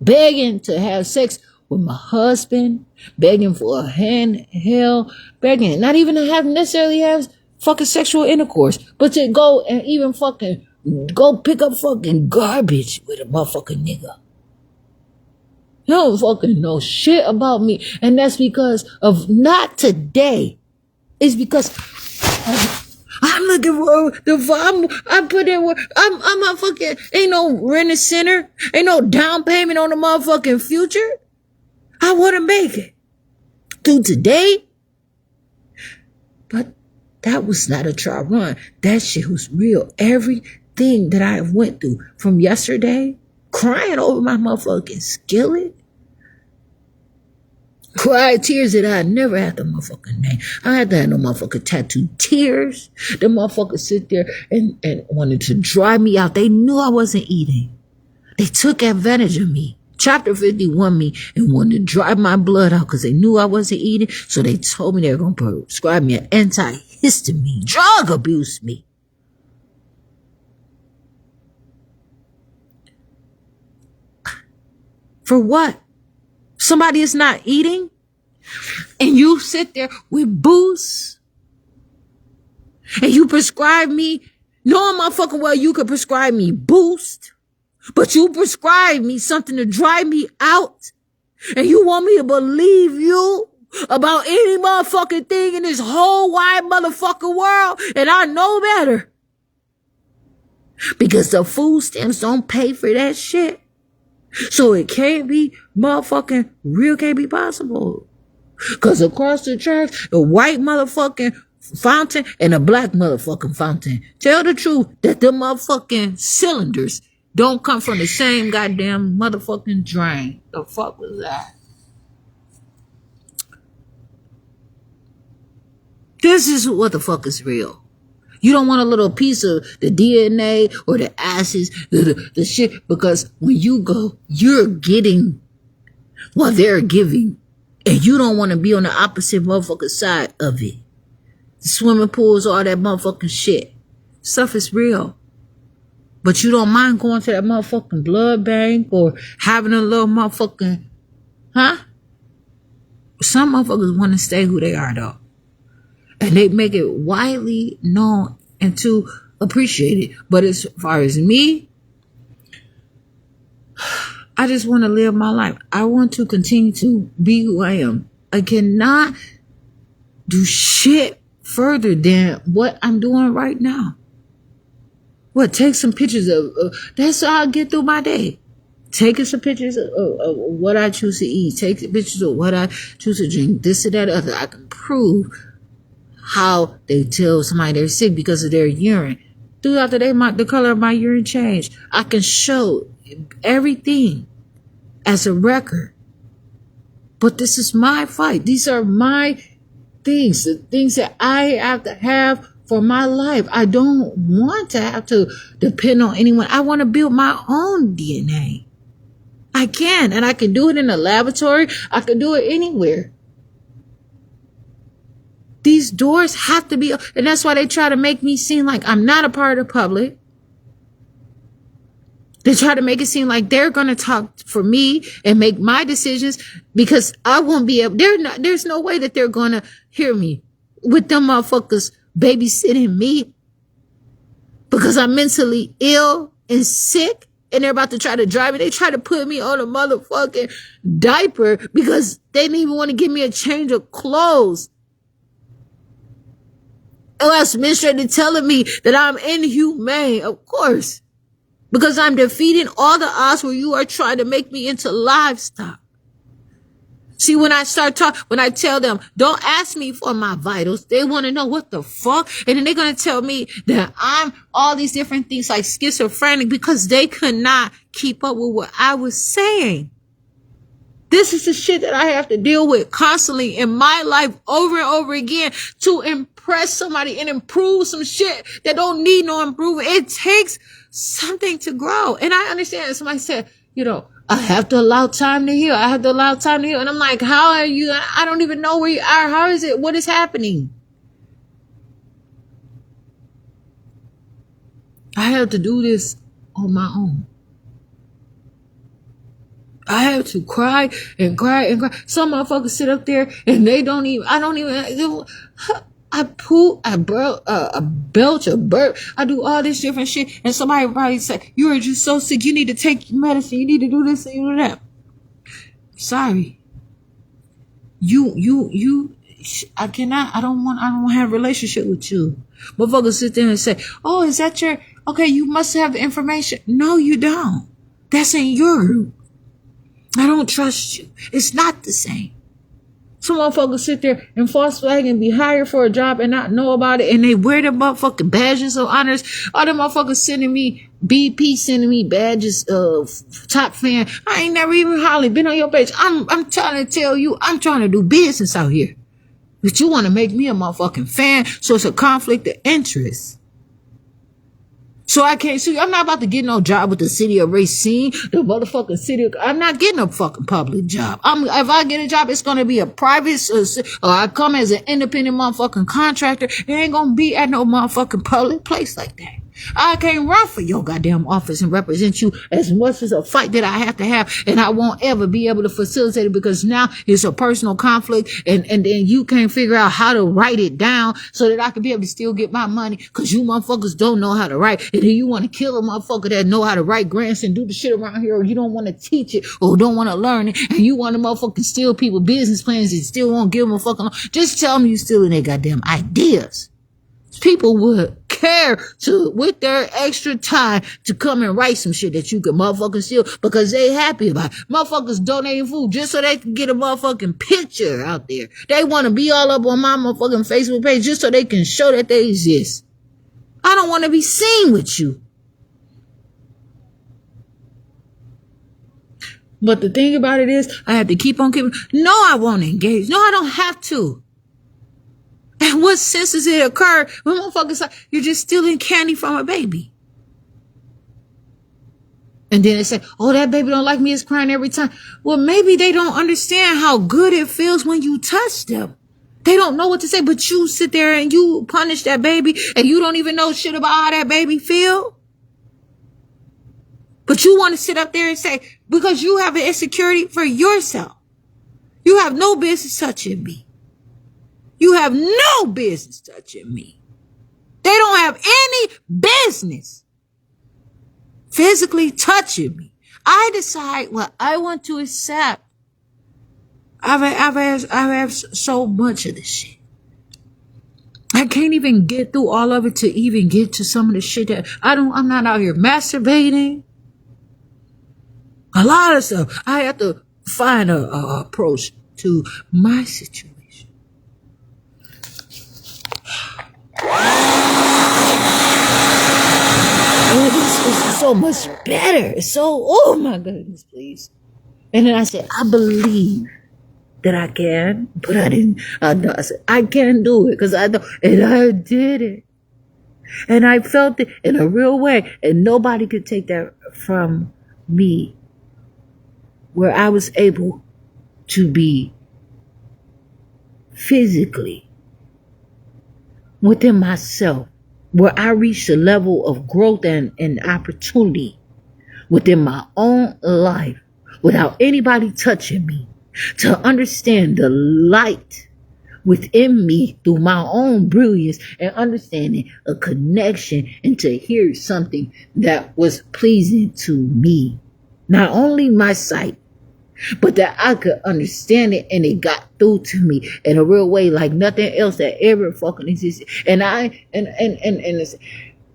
Begging to have sex with my husband. Begging for a handheld. Begging not even to necessarily have fucking sexual intercourse. But to go and even fucking go pick up fucking garbage with a motherfucking nigga. You don't fucking know shit about me. And that's because of not today. It's because I'm looking for I put in work. I'm a fucking, ain't no rent center. Ain't no down payment on the motherfucking future. I want to make it through today. But that was not a try run. That shit was real. Everything that I went through from yesterday, crying over my motherfucking skillet. Cried tears that I never had the motherfucking name. I had to have no motherfucking tattooed tears. The motherfuckers sit there and wanted to dry me out. They knew I wasn't eating. They took advantage of me. Chapter 51 me and wanted to dry my blood out because they knew I wasn't eating. So they told me they were going to prescribe me an antihistamine. Drug abuse me. For what? Somebody is not eating and you sit there with booze and you prescribe me, knowing my fucking well you could prescribe me Boost, but you prescribe me something to dry me out and you want me to believe you about any motherfucking thing in this whole wide motherfucking world, and I know better because the food stamps don't pay for that shit. So it can't be motherfucking real, can't be possible. Cause across the tracks, the white motherfucking fountain and a black motherfucking fountain. Tell the truth that the motherfucking cylinders don't come from the same goddamn motherfucking drain. The fuck was that? This is what the fuck is real. You don't want a little piece of the DNA or the ashes, the shit, because when you go, you're getting what they're giving. And you don't want to be on the opposite motherfucking side of it. The swimming pools, all that motherfucking shit. Stuff is real. But you don't mind going to that motherfucking blood bank or having a little motherfucking, huh? Some motherfuckers want to stay who they are though. And they make it widely known and to appreciate it. But as far as me, I just want to live my life. I want to continue to be who I am. I cannot do shit further than what I'm doing right now. What? Take some pictures of that's how I get through my day. Taking some pictures of what I choose to eat. Take pictures of what I choose to drink. This or that other. I can prove how they tell somebody they're sick because of their urine. Throughout the day, the color of my urine changed. I can show everything as a record. But this is my fight. These are my things, the things that I have to have for my life. I don't want to have to depend on anyone. I want to build my own DNA. I can, and I can do it in a laboratory. I can do it anywhere. These doors have to be, and that's why they try to make me seem like I'm not a part of the public. They try to make it seem like they're going to talk for me and make my decisions because I won't be able, there's no way that they're going to hear me with them motherfuckers babysitting me because I'm mentally ill and sick and they're about to try to drive me. They try to put me on a motherfucking diaper because they didn't even want to give me a change of clothes. LS administrator telling me that I'm inhumane, of course. Because I'm defeating all the odds where you are trying to make me into livestock. See, when I tell them, don't ask me for my vitals, they want to know what the fuck. And then they're going to tell me that I'm all these different things like schizophrenic because they could not keep up with what I was saying. This is the shit that I have to deal with constantly in my life over and over again to impress somebody and improve some shit that don't need no improvement. It takes something to grow. And I understand. Somebody said, I have to allow time to heal. I have to allow time to heal. And I'm like, how are you? I don't even know where you are. How is it? What is happening? I have to do this on my own. I have to cry and cry and cry. Some motherfuckers sit up there and I poop, I belch, I burp, I do all this different shit. And somebody probably say, you are just so sick. You need to take medicine. You need to do this and you do that. Sorry. I don't want to have a relationship with you. Motherfuckers sit there and say, oh, is that okay, you must have the information. No, you don't. That's in your group. I don't trust you. It's not the same. Some motherfuckers sit there and false flag and be hired for a job and not know about it. And they wear the motherfucking badges of honors. All the motherfuckers sending me badges of top fan. I ain't never even hardly been on your page. I'm trying to tell you, I'm trying to do business out here. But you want to make me a motherfucking fan. So it's a conflict of interest. So I can't see. I'm not about to get no job with the city of Racine, the motherfucking city. I'm not getting a fucking public job. If I get a job, it's going to be a private, or I come as an independent motherfucking contractor. It ain't going to be at no motherfucking public place like that. I can't run for your goddamn office and represent you as much as a fight that I have to have, and I won't ever be able to facilitate it because now it's a personal conflict, and then you can't figure out how to write it down so that I can be able to still get my money because you motherfuckers don't know how to write, and then you want to kill a motherfucker that know how to write grants and do the shit around here, or you don't want to teach it or don't want to learn it, and you want to motherfucking steal people business plans and still won't give them a fucking. Just tell them you stealing their goddamn ideas. People would care with their extra time to come and write some shit that you can motherfucking steal because they happy about it. Motherfuckers donating food just so they can get a motherfucking picture out there. They want to be all up on my motherfucking Facebook page just so they can show that they exist. I don't want to be seen with you. But the thing about it is, I have to keep on keeping. No, I won't engage. No, I don't have to. And what sense does it occur when motherfuckers like, you're just stealing candy from a baby? And then they say, oh, that baby don't like me, it's crying every time. Well, maybe they don't understand how good it feels when you touch them. They don't know what to say, but you sit there and you punish that baby and you don't even know shit about how that baby feel. But you want to sit up there and say, because you have an insecurity for yourself. You have no business touching me. You have no business touching me. They don't have any business physically touching me. I decide what I want to accept. I've had so much of this shit. I can't even get through all of it to even get to some of the shit that I'm not out here masturbating. A lot of stuff. I have to find a approach to my situation. It's so much better. It's so, oh my goodness, please. And then I said, I believe that I can, but I didn't. I said, I can do it because I know. And I did it. And I felt it in a real way. And nobody could take that from me. Where I was able to be physically within myself. Where I reached a level of growth and opportunity within my own life without anybody touching me, to understand the light within me through my own brilliance and understanding a connection, and to hear something that was pleasing to me. Not only my sight, but that I could understand it and it got through to me in a real way like nothing else that ever fucking existed. And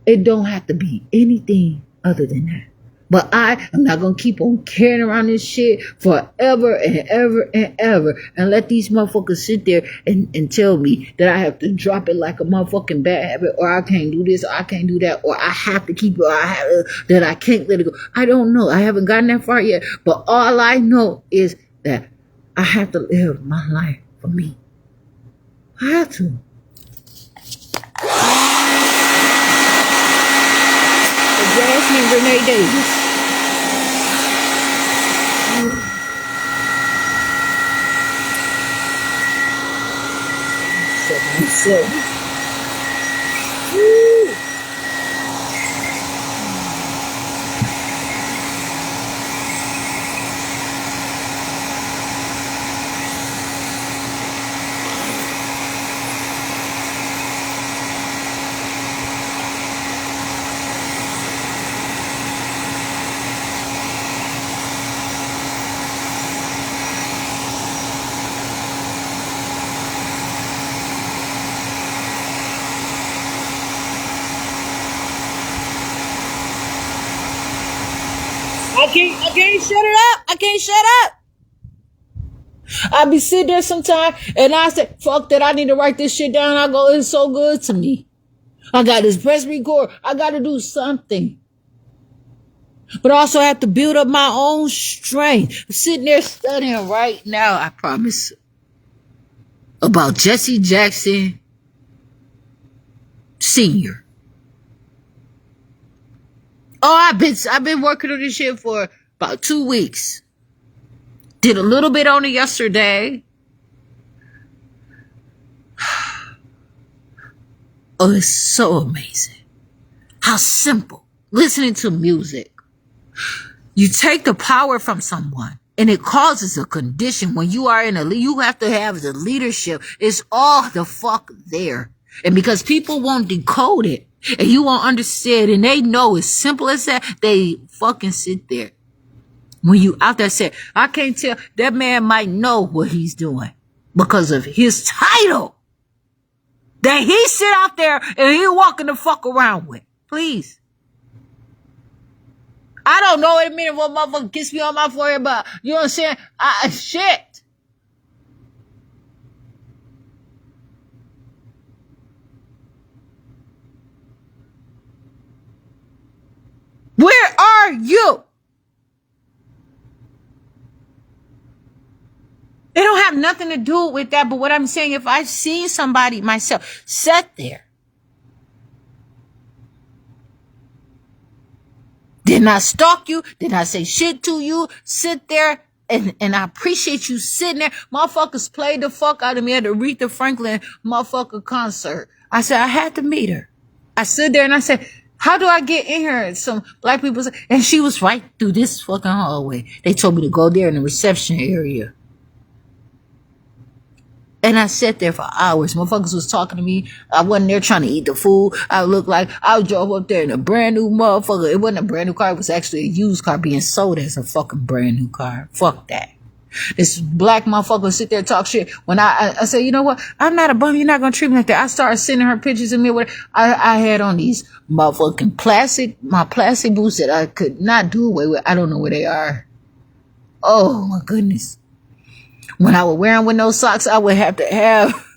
it don't have to be anything other than that. But I am not going to keep on carrying around this shit forever and ever and ever and let these motherfuckers sit there and tell me that I have to drop it like a motherfucking bad habit, or I can't do this, or I can't do that, or I have to keep it, or that I can't let it go. I don't know. I haven't gotten that far yet. But all I know is that I have to live my life for me. I have to. Jasmine Renee Davis. So, I can't shut it up. I can't shut up. I be sitting there sometime and I say, fuck that, I need to write this shit down. I go, it's so good to me. I got this press record. I got to do something. But I also have to build up my own strength. I'm sitting there studying right now, I promise, about Jesse Jackson Sr. Oh, I've been working on this shit for about 2 weeks. Did a little bit on it yesterday. Oh, it's so amazing. How simple. Listening to music. You take the power from someone and it causes a condition. When you are you have to have the leadership. It's all the fuck there. And because people won't decode it and you won't understand, and they know it's simple as that, they fucking sit there. When you out there say, I can't tell, that man might know what he's doing because of his title that he sit out there and he walking the fuck around with. Please. I don't know in a minute what motherfucker kiss me on my forehead, but you know what I'm saying? Shit. Where are you? It don't have nothing to do with that, but what I'm saying, if I see somebody myself sit there, did not stalk you, did not say shit to you, sit there, and I appreciate you sitting there. Motherfuckers played the fuck out of me at the Aretha Franklin motherfucker concert. I said, I had to meet her. I stood there and I said, how do I get in here? And some black people said, and she was right through this fucking hallway. They told me to go there in the reception area. And I sat there for hours. Motherfuckers was talking to me. I wasn't there trying to eat the food. I looked like I drove up there in a brand new motherfucker. It wasn't a brand new car. It was actually a used car being sold as a fucking brand new car. Fuck that. This black motherfucker sit there and talk shit. When I said, you know what? I'm not a bum. You're not going to treat me like that. I started sending her pictures of me. I had on these motherfucking plastic boots that I could not do away with. I don't know where they are. Oh my goodness. When I would wear them with no socks, I would have to have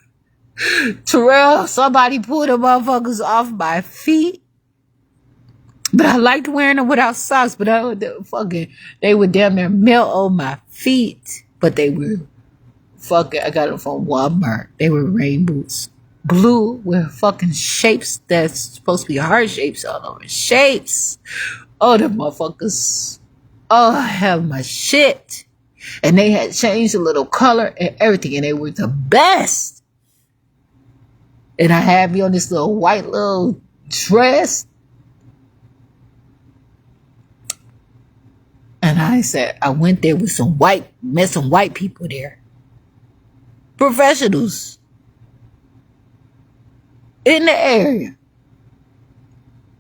Terrell, somebody pull the motherfuckers off my feet. But I liked wearing them without socks, but they would damn near melt on my feet. But they were Fuck it, I got them from Walmart. They were rain boots. Blue with fucking shapes that's supposed to be heart shapes all over. Shapes. Oh, the motherfuckers. Oh, I have my shit. And they had changed a little color and everything, and they were the best. And I had me on this little white little dress. And I said, I went there with met some white people there. Professionals. In the area.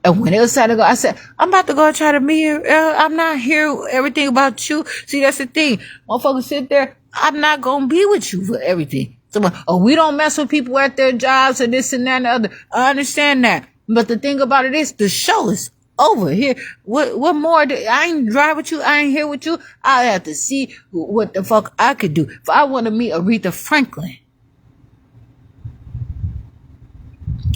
And when it was time to go, I said, I'm about to go try to meet you. I'm not here everything about you. See, that's the thing. Motherfuckers sit there. I'm not going to be with you for everything. So, we don't mess with people at their jobs and this and that and the other. I understand that. But the thing about it is, the show is over here. What more? I ain't drive with you. I ain't here with you. I have to see what the fuck I could do. If I want to meet Aretha Franklin,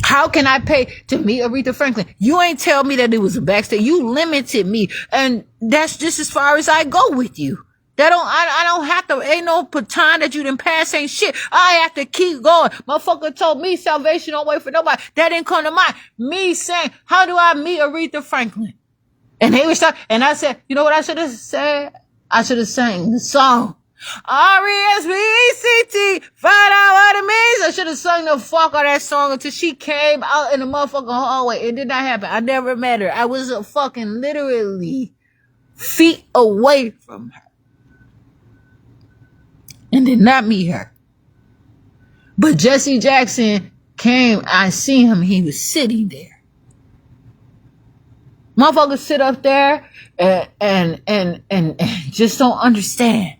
how can I pay to meet Aretha Franklin? You ain't tell me that it was a backstage. You limited me. And that's just as far as I go with you. I don't have to, ain't no baton that you done pass, ain't shit. I have to keep going. Motherfucker told me salvation don't wait for nobody. That didn't come to mind. Me saying, how do I meet Aretha Franklin? And they was talking, and I said, you know what I should have said? I should have sang the song. R-E-S-P-E-C-T, find out what it means. I should have sung the fuck out of that song until she came out in the motherfucking hallway. It did not happen. I never met her. I was fucking literally feet away from her. And did not meet her. But Jesse Jackson came, I seen him, he was sitting there. Motherfuckers sit up there and just don't understand.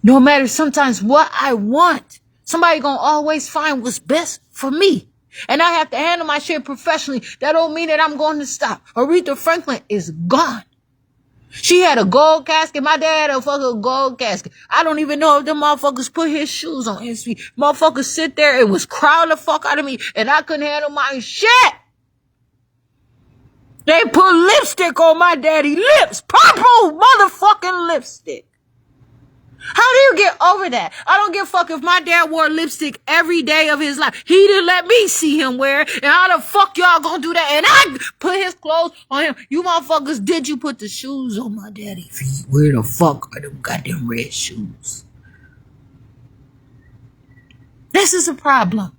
No matter sometimes what I want, somebody gonna always find what's best for me. And I have to handle my shit professionally. That don't mean that I'm going to stop. Aretha Franklin is gone. She had a gold casket. My dad had a fucking gold casket. I don't even know if them motherfuckers put his shoes on his feet. Motherfuckers sit there and was crowding the fuck out of me, and I couldn't handle my shit. They put lipstick on my daddy lips. Purple motherfucking lipstick. How do you get over that? I don't give a fuck if my dad wore lipstick every day of his life. He didn't let me see him wear it. And how the fuck y'all gonna do that? And I put his clothes on him. You motherfuckers, did you put the shoes on my daddy's feet? Where the fuck are them goddamn red shoes? This is a problem.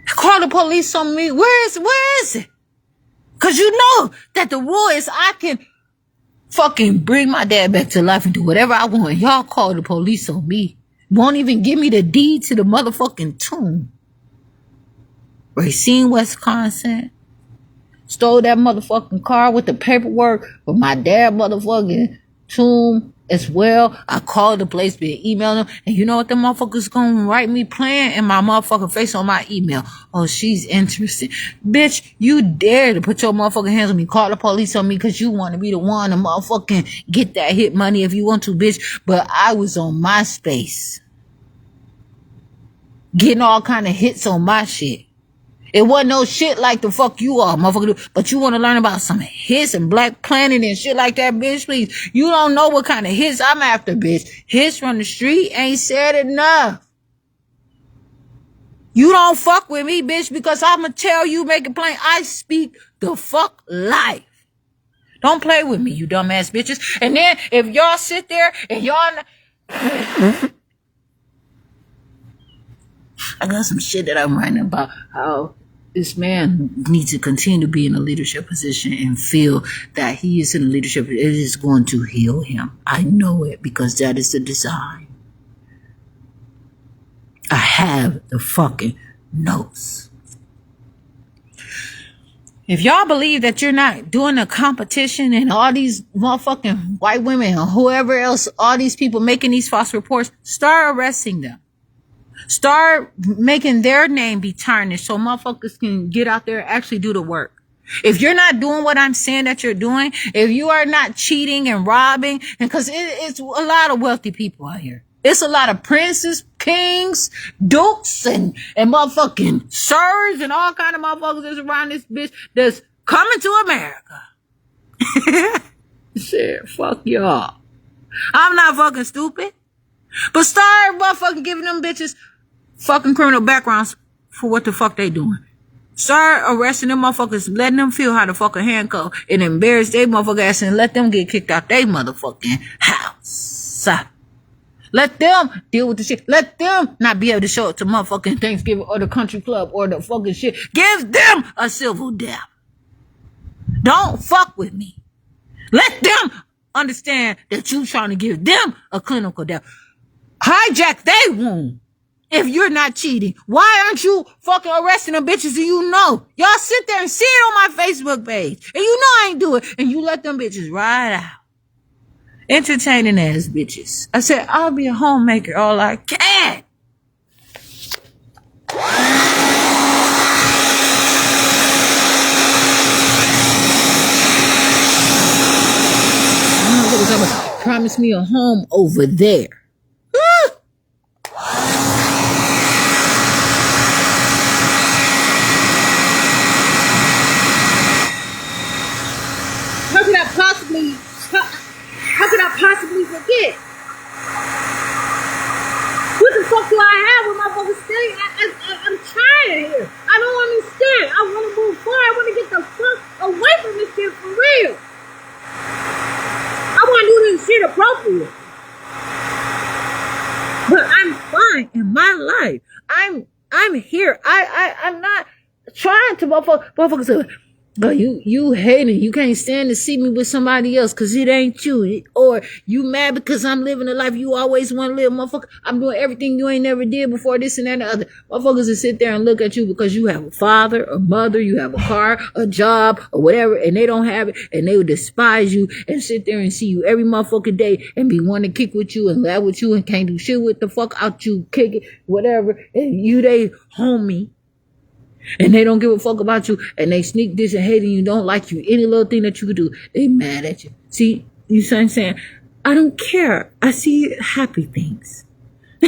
Call the police on me. Where is it? Cause you know that the rule is I can fucking bring my dad back to life and do whatever I want. Y'all call the police on me. Won't even give me the deed to the motherfucking tomb. Racine, Wisconsin. Stole that motherfucking car with the paperwork for my dad motherfucking tomb as well. I called the place, been emailing them. And you know what the motherfuckers gonna write me playing in my motherfucking face on my email? Oh, she's interested. Bitch, you dare to put your motherfucking hands on me. Call the police on me because you want to be the one to motherfucking get that hit money if you want to, bitch. But I was on MySpace. Getting all kind of hits on my shit. It wasn't no shit like the fuck you are, motherfucker. But you want to learn about some hits and Black Planet and shit like that, bitch, please. You don't know what kind of hits I'm after, bitch. Hits from the street ain't said enough. You don't fuck with me, bitch, because I'ma tell you, make it plain, I speak the fuck life. Don't play with me, you dumbass bitches. And then, if y'all sit there and y'all... I got some shit that I'm writing about how this man needs to continue to be in a leadership position and feel that he is in a leadership. It is going to heal him. I know it because that is the design. I have the fucking notes. If y'all believe that you're not doing a competition and all these motherfucking white women or whoever else, all these people making these false reports, start arresting them. Start making their name be tarnished so motherfuckers can get out there and actually do the work. If you're not doing what I'm saying that you're doing, if you are not cheating and robbing, and because it's a lot of wealthy people out here. It's a lot of princes, kings, dukes, and motherfucking sirs and all kind of motherfuckers that's around this bitch that's coming to America. Shit, fuck y'all. I'm not fucking stupid. But start motherfucking giving them bitches fucking criminal backgrounds for what the fuck they doing. Start arresting them motherfuckers, letting them feel how to fucking handcuff and embarrass they motherfucker ass and let them get kicked out they motherfucking house. Let them deal with the shit. Let them not be able to show up to motherfucking Thanksgiving or the country club or the fucking shit. Give them a civil death. Don't fuck with me. Let them understand that you trying to give them a clinical death. Hijack they wound. If you're not cheating, why aren't you fucking arresting them bitches and you know? Y'all sit there and see it on my Facebook page. And you know I ain't do it. And you let them bitches ride out. Entertaining ass bitches. I said, I'll be a homemaker all I can. Promise me a home over there. How could I possibly forget? What the fuck do I have with my fucking staying? I'm trying here. I don't understand. I want to move forward. I want to get the fuck away from this shit for real. I want to do this shit appropriate. But I'm fine in my life. I'm here. I'm not trying to motherfuckers. But you hating. You can't stand to see me with somebody else because it ain't you. Or you mad because I'm living a life you always want to live. Motherfucker, I'm doing everything you ain't never did before, this and that and the other. Motherfuckers will sit there and look at you because you have a father, a mother, you have a car, a job, or whatever, and they don't have it, and they would despise you and sit there and see you every motherfucking day and be wanting to kick with you and laugh with you and can't do shit with the fuck out you, kick it, whatever. And you, they homie. And they don't give a fuck about you, and they sneak this and hating you, don't like you, any little thing that you could do, they mad at you. See, you see what I'm saying? I don't care. I see happy things. I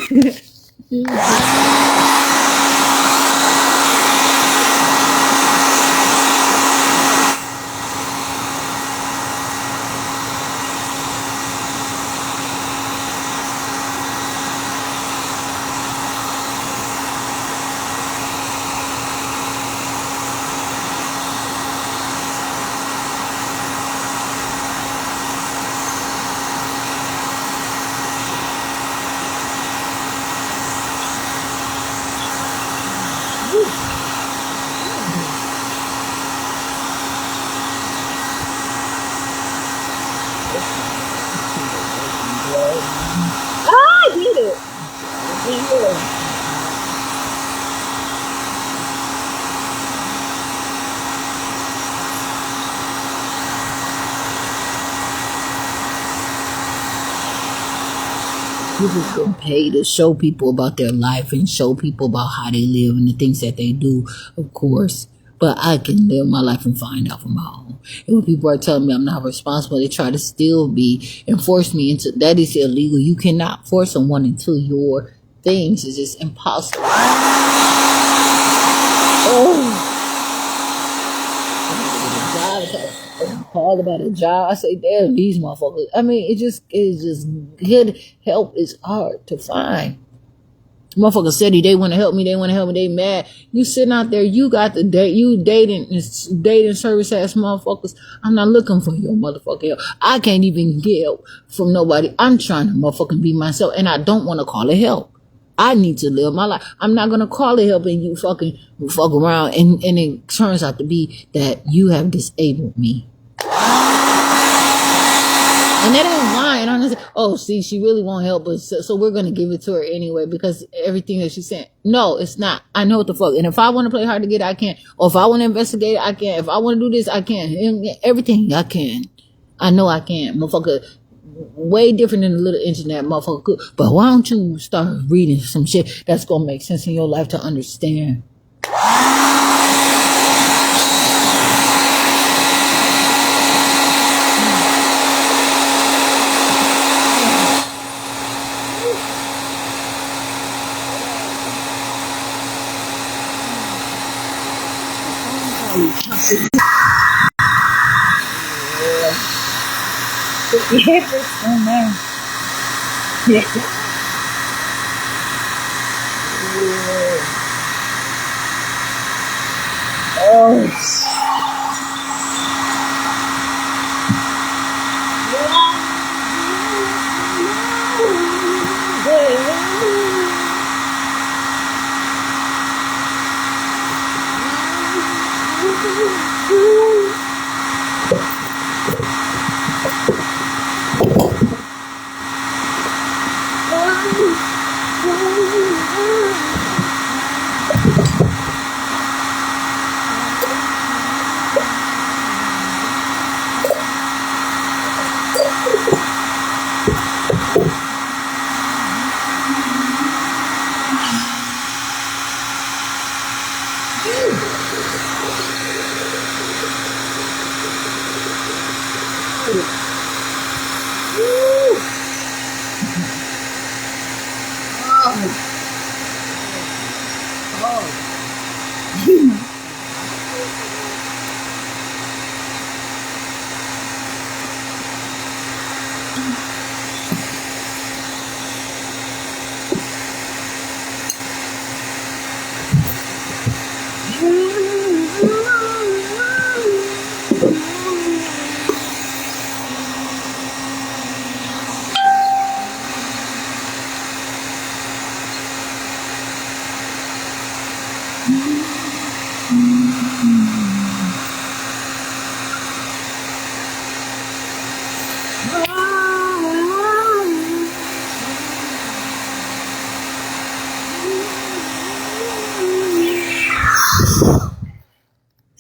did it. People get paid to show people about their life and show people about how they live and the things that they do, of course. But I can live my life and find out from my own. And when people are telling me I'm not responsible, they try to still be and force me into that is illegal. You cannot force someone into your things. It's just impossible. Oh. Call about a job. I say, damn, these motherfuckers. I mean, it's just good help is hard to find. Motherfuckers said they want to help me, they mad. You sitting out there, you got the date, you dating service ass motherfuckers. I'm not looking for your motherfucking help. I can't even get help from nobody. I'm trying to motherfucking be myself, and I don't want to call it help. I need to live my life. I'm not gonna call it help and you fuck around and it turns out to be that you have disabled me. And that ain't lying. Honestly. Oh, see, she really won't help us, so we're gonna give it to her anyway because everything that she's saying. No, it's not. I know what the fuck. And if I want to play hard to get, I can. Or if I want to investigate, I can. If I want to do this, I can. And everything I can. I know I can, motherfucker. Way different than the little internet motherfucker could. But why don't you start reading some shit that's gonna make sense in your life to understand? Yeah,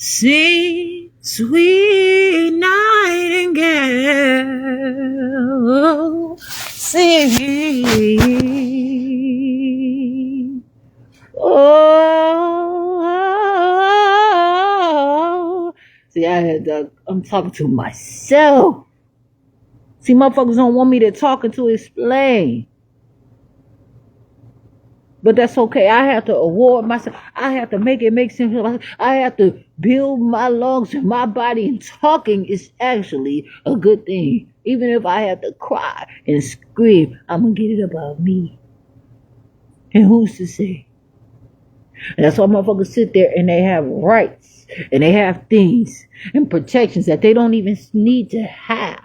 Sing, sweet nightingale, sing. Oh, see, I'm talking to myself. See, motherfuckers don't want me to talk and to explain. But that's okay. I have to award myself. I have to make it make sense. I have to build my lungs and my body. And talking is actually a good thing. Even if I have to cry and scream, I'm going to get it about me. And who's to say? And that's why motherfuckers sit there and they have rights. And they have things and protections that they don't even need to have.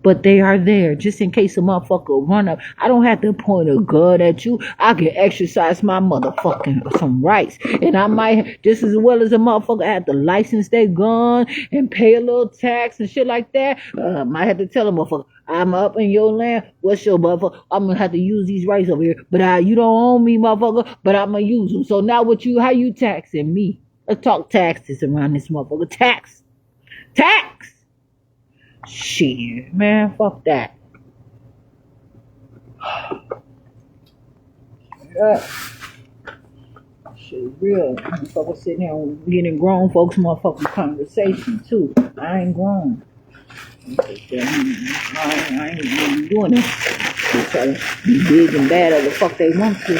But they are there just in case a motherfucker run up. I don't have to point a gun at you. I can exercise my motherfucking some rights. And I might, just as well as a motherfucker, have to license their gun and pay a little tax and shit like that. Might have to tell a motherfucker, I'm up in your land. What's your motherfucker? I'm going to have to use these rights over here. But you don't own me, motherfucker. But I'm going to use them. So now how you taxing me? Let's talk taxes around this motherfucker. Tax. Shit, man, fuck that. Yeah. Shit, real. Motherfucker sitting there getting grown folks motherfucking conversation, too. I ain't grown. I ain't doing it. They try to be big and bad as the fuck they want to.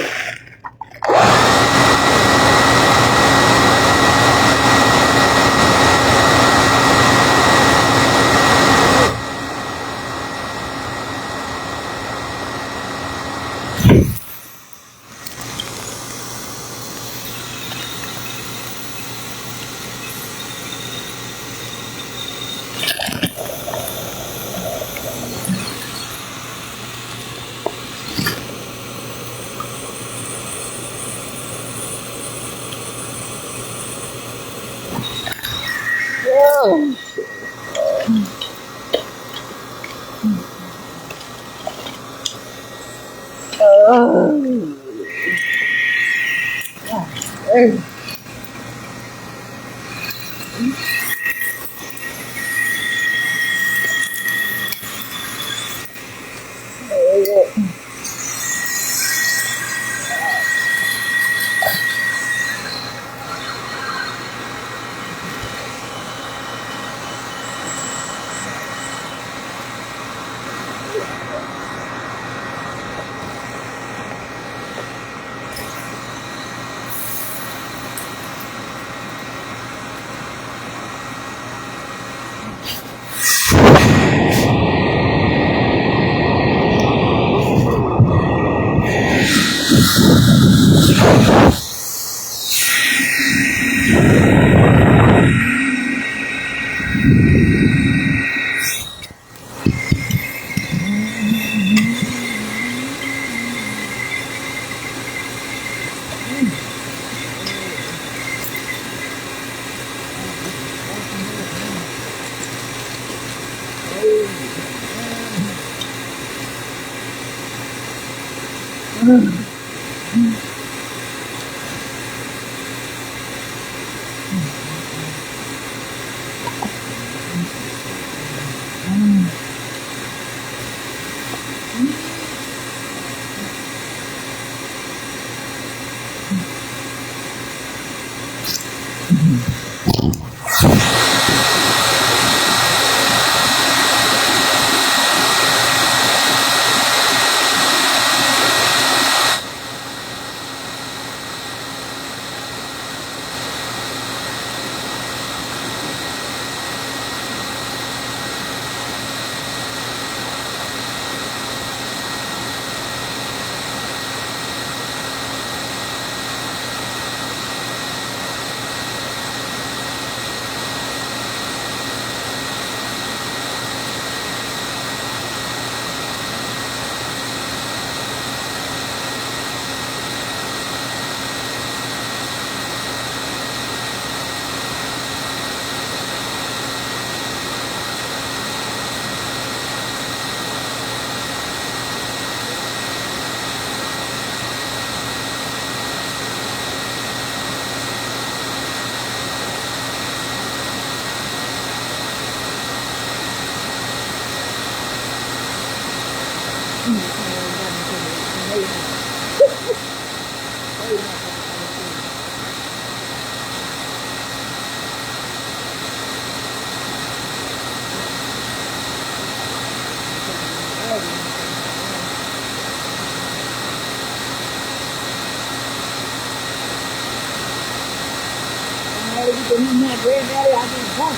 Granddaddy, I just want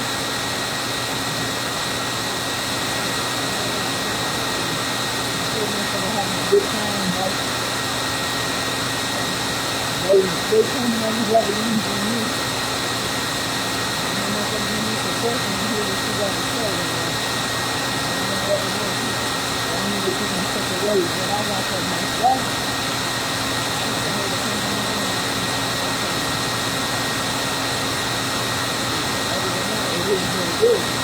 having a good time, like they come and whoever needs you. I'm not going to give you support and hear what you got to say. I need to keep in such a way, but I got for myself. It is what it is.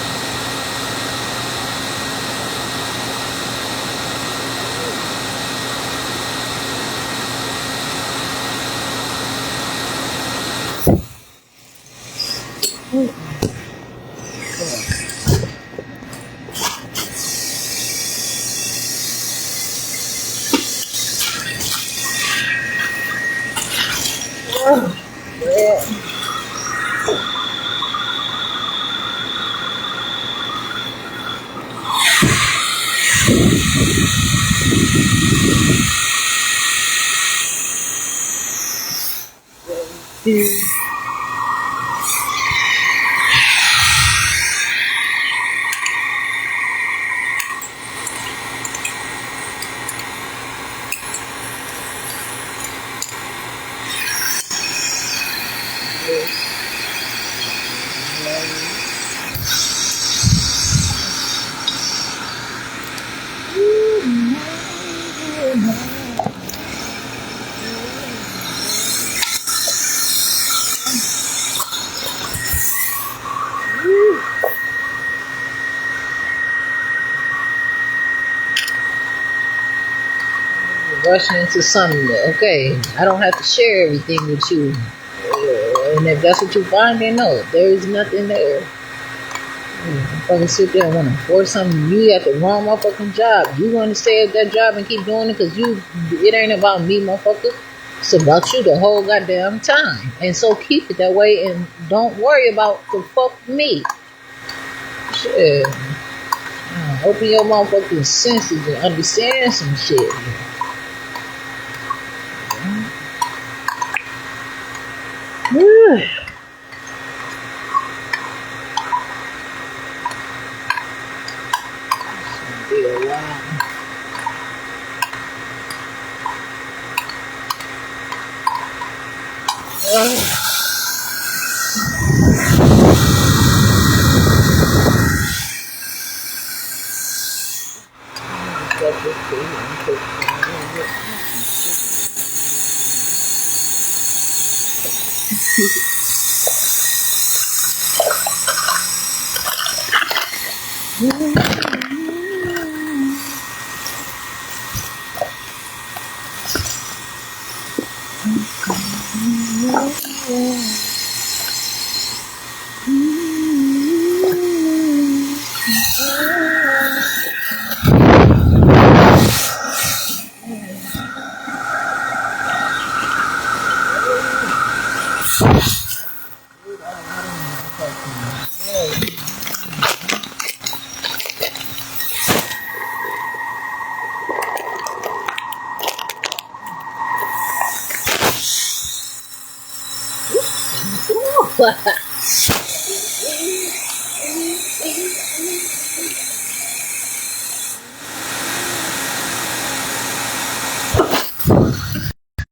Rushing into something, okay, I don't have to share everything with you. And if that's what you find, then no, there is nothing there. Fucking sit there and want to force something. You got the wrong motherfucking job. You want to stay at that job and keep doing it because it ain't about me, motherfucker. It's about you the whole goddamn time. And so keep it that way and don't worry about the fuck me. Shit. Open your motherfucking senses and understand some shit.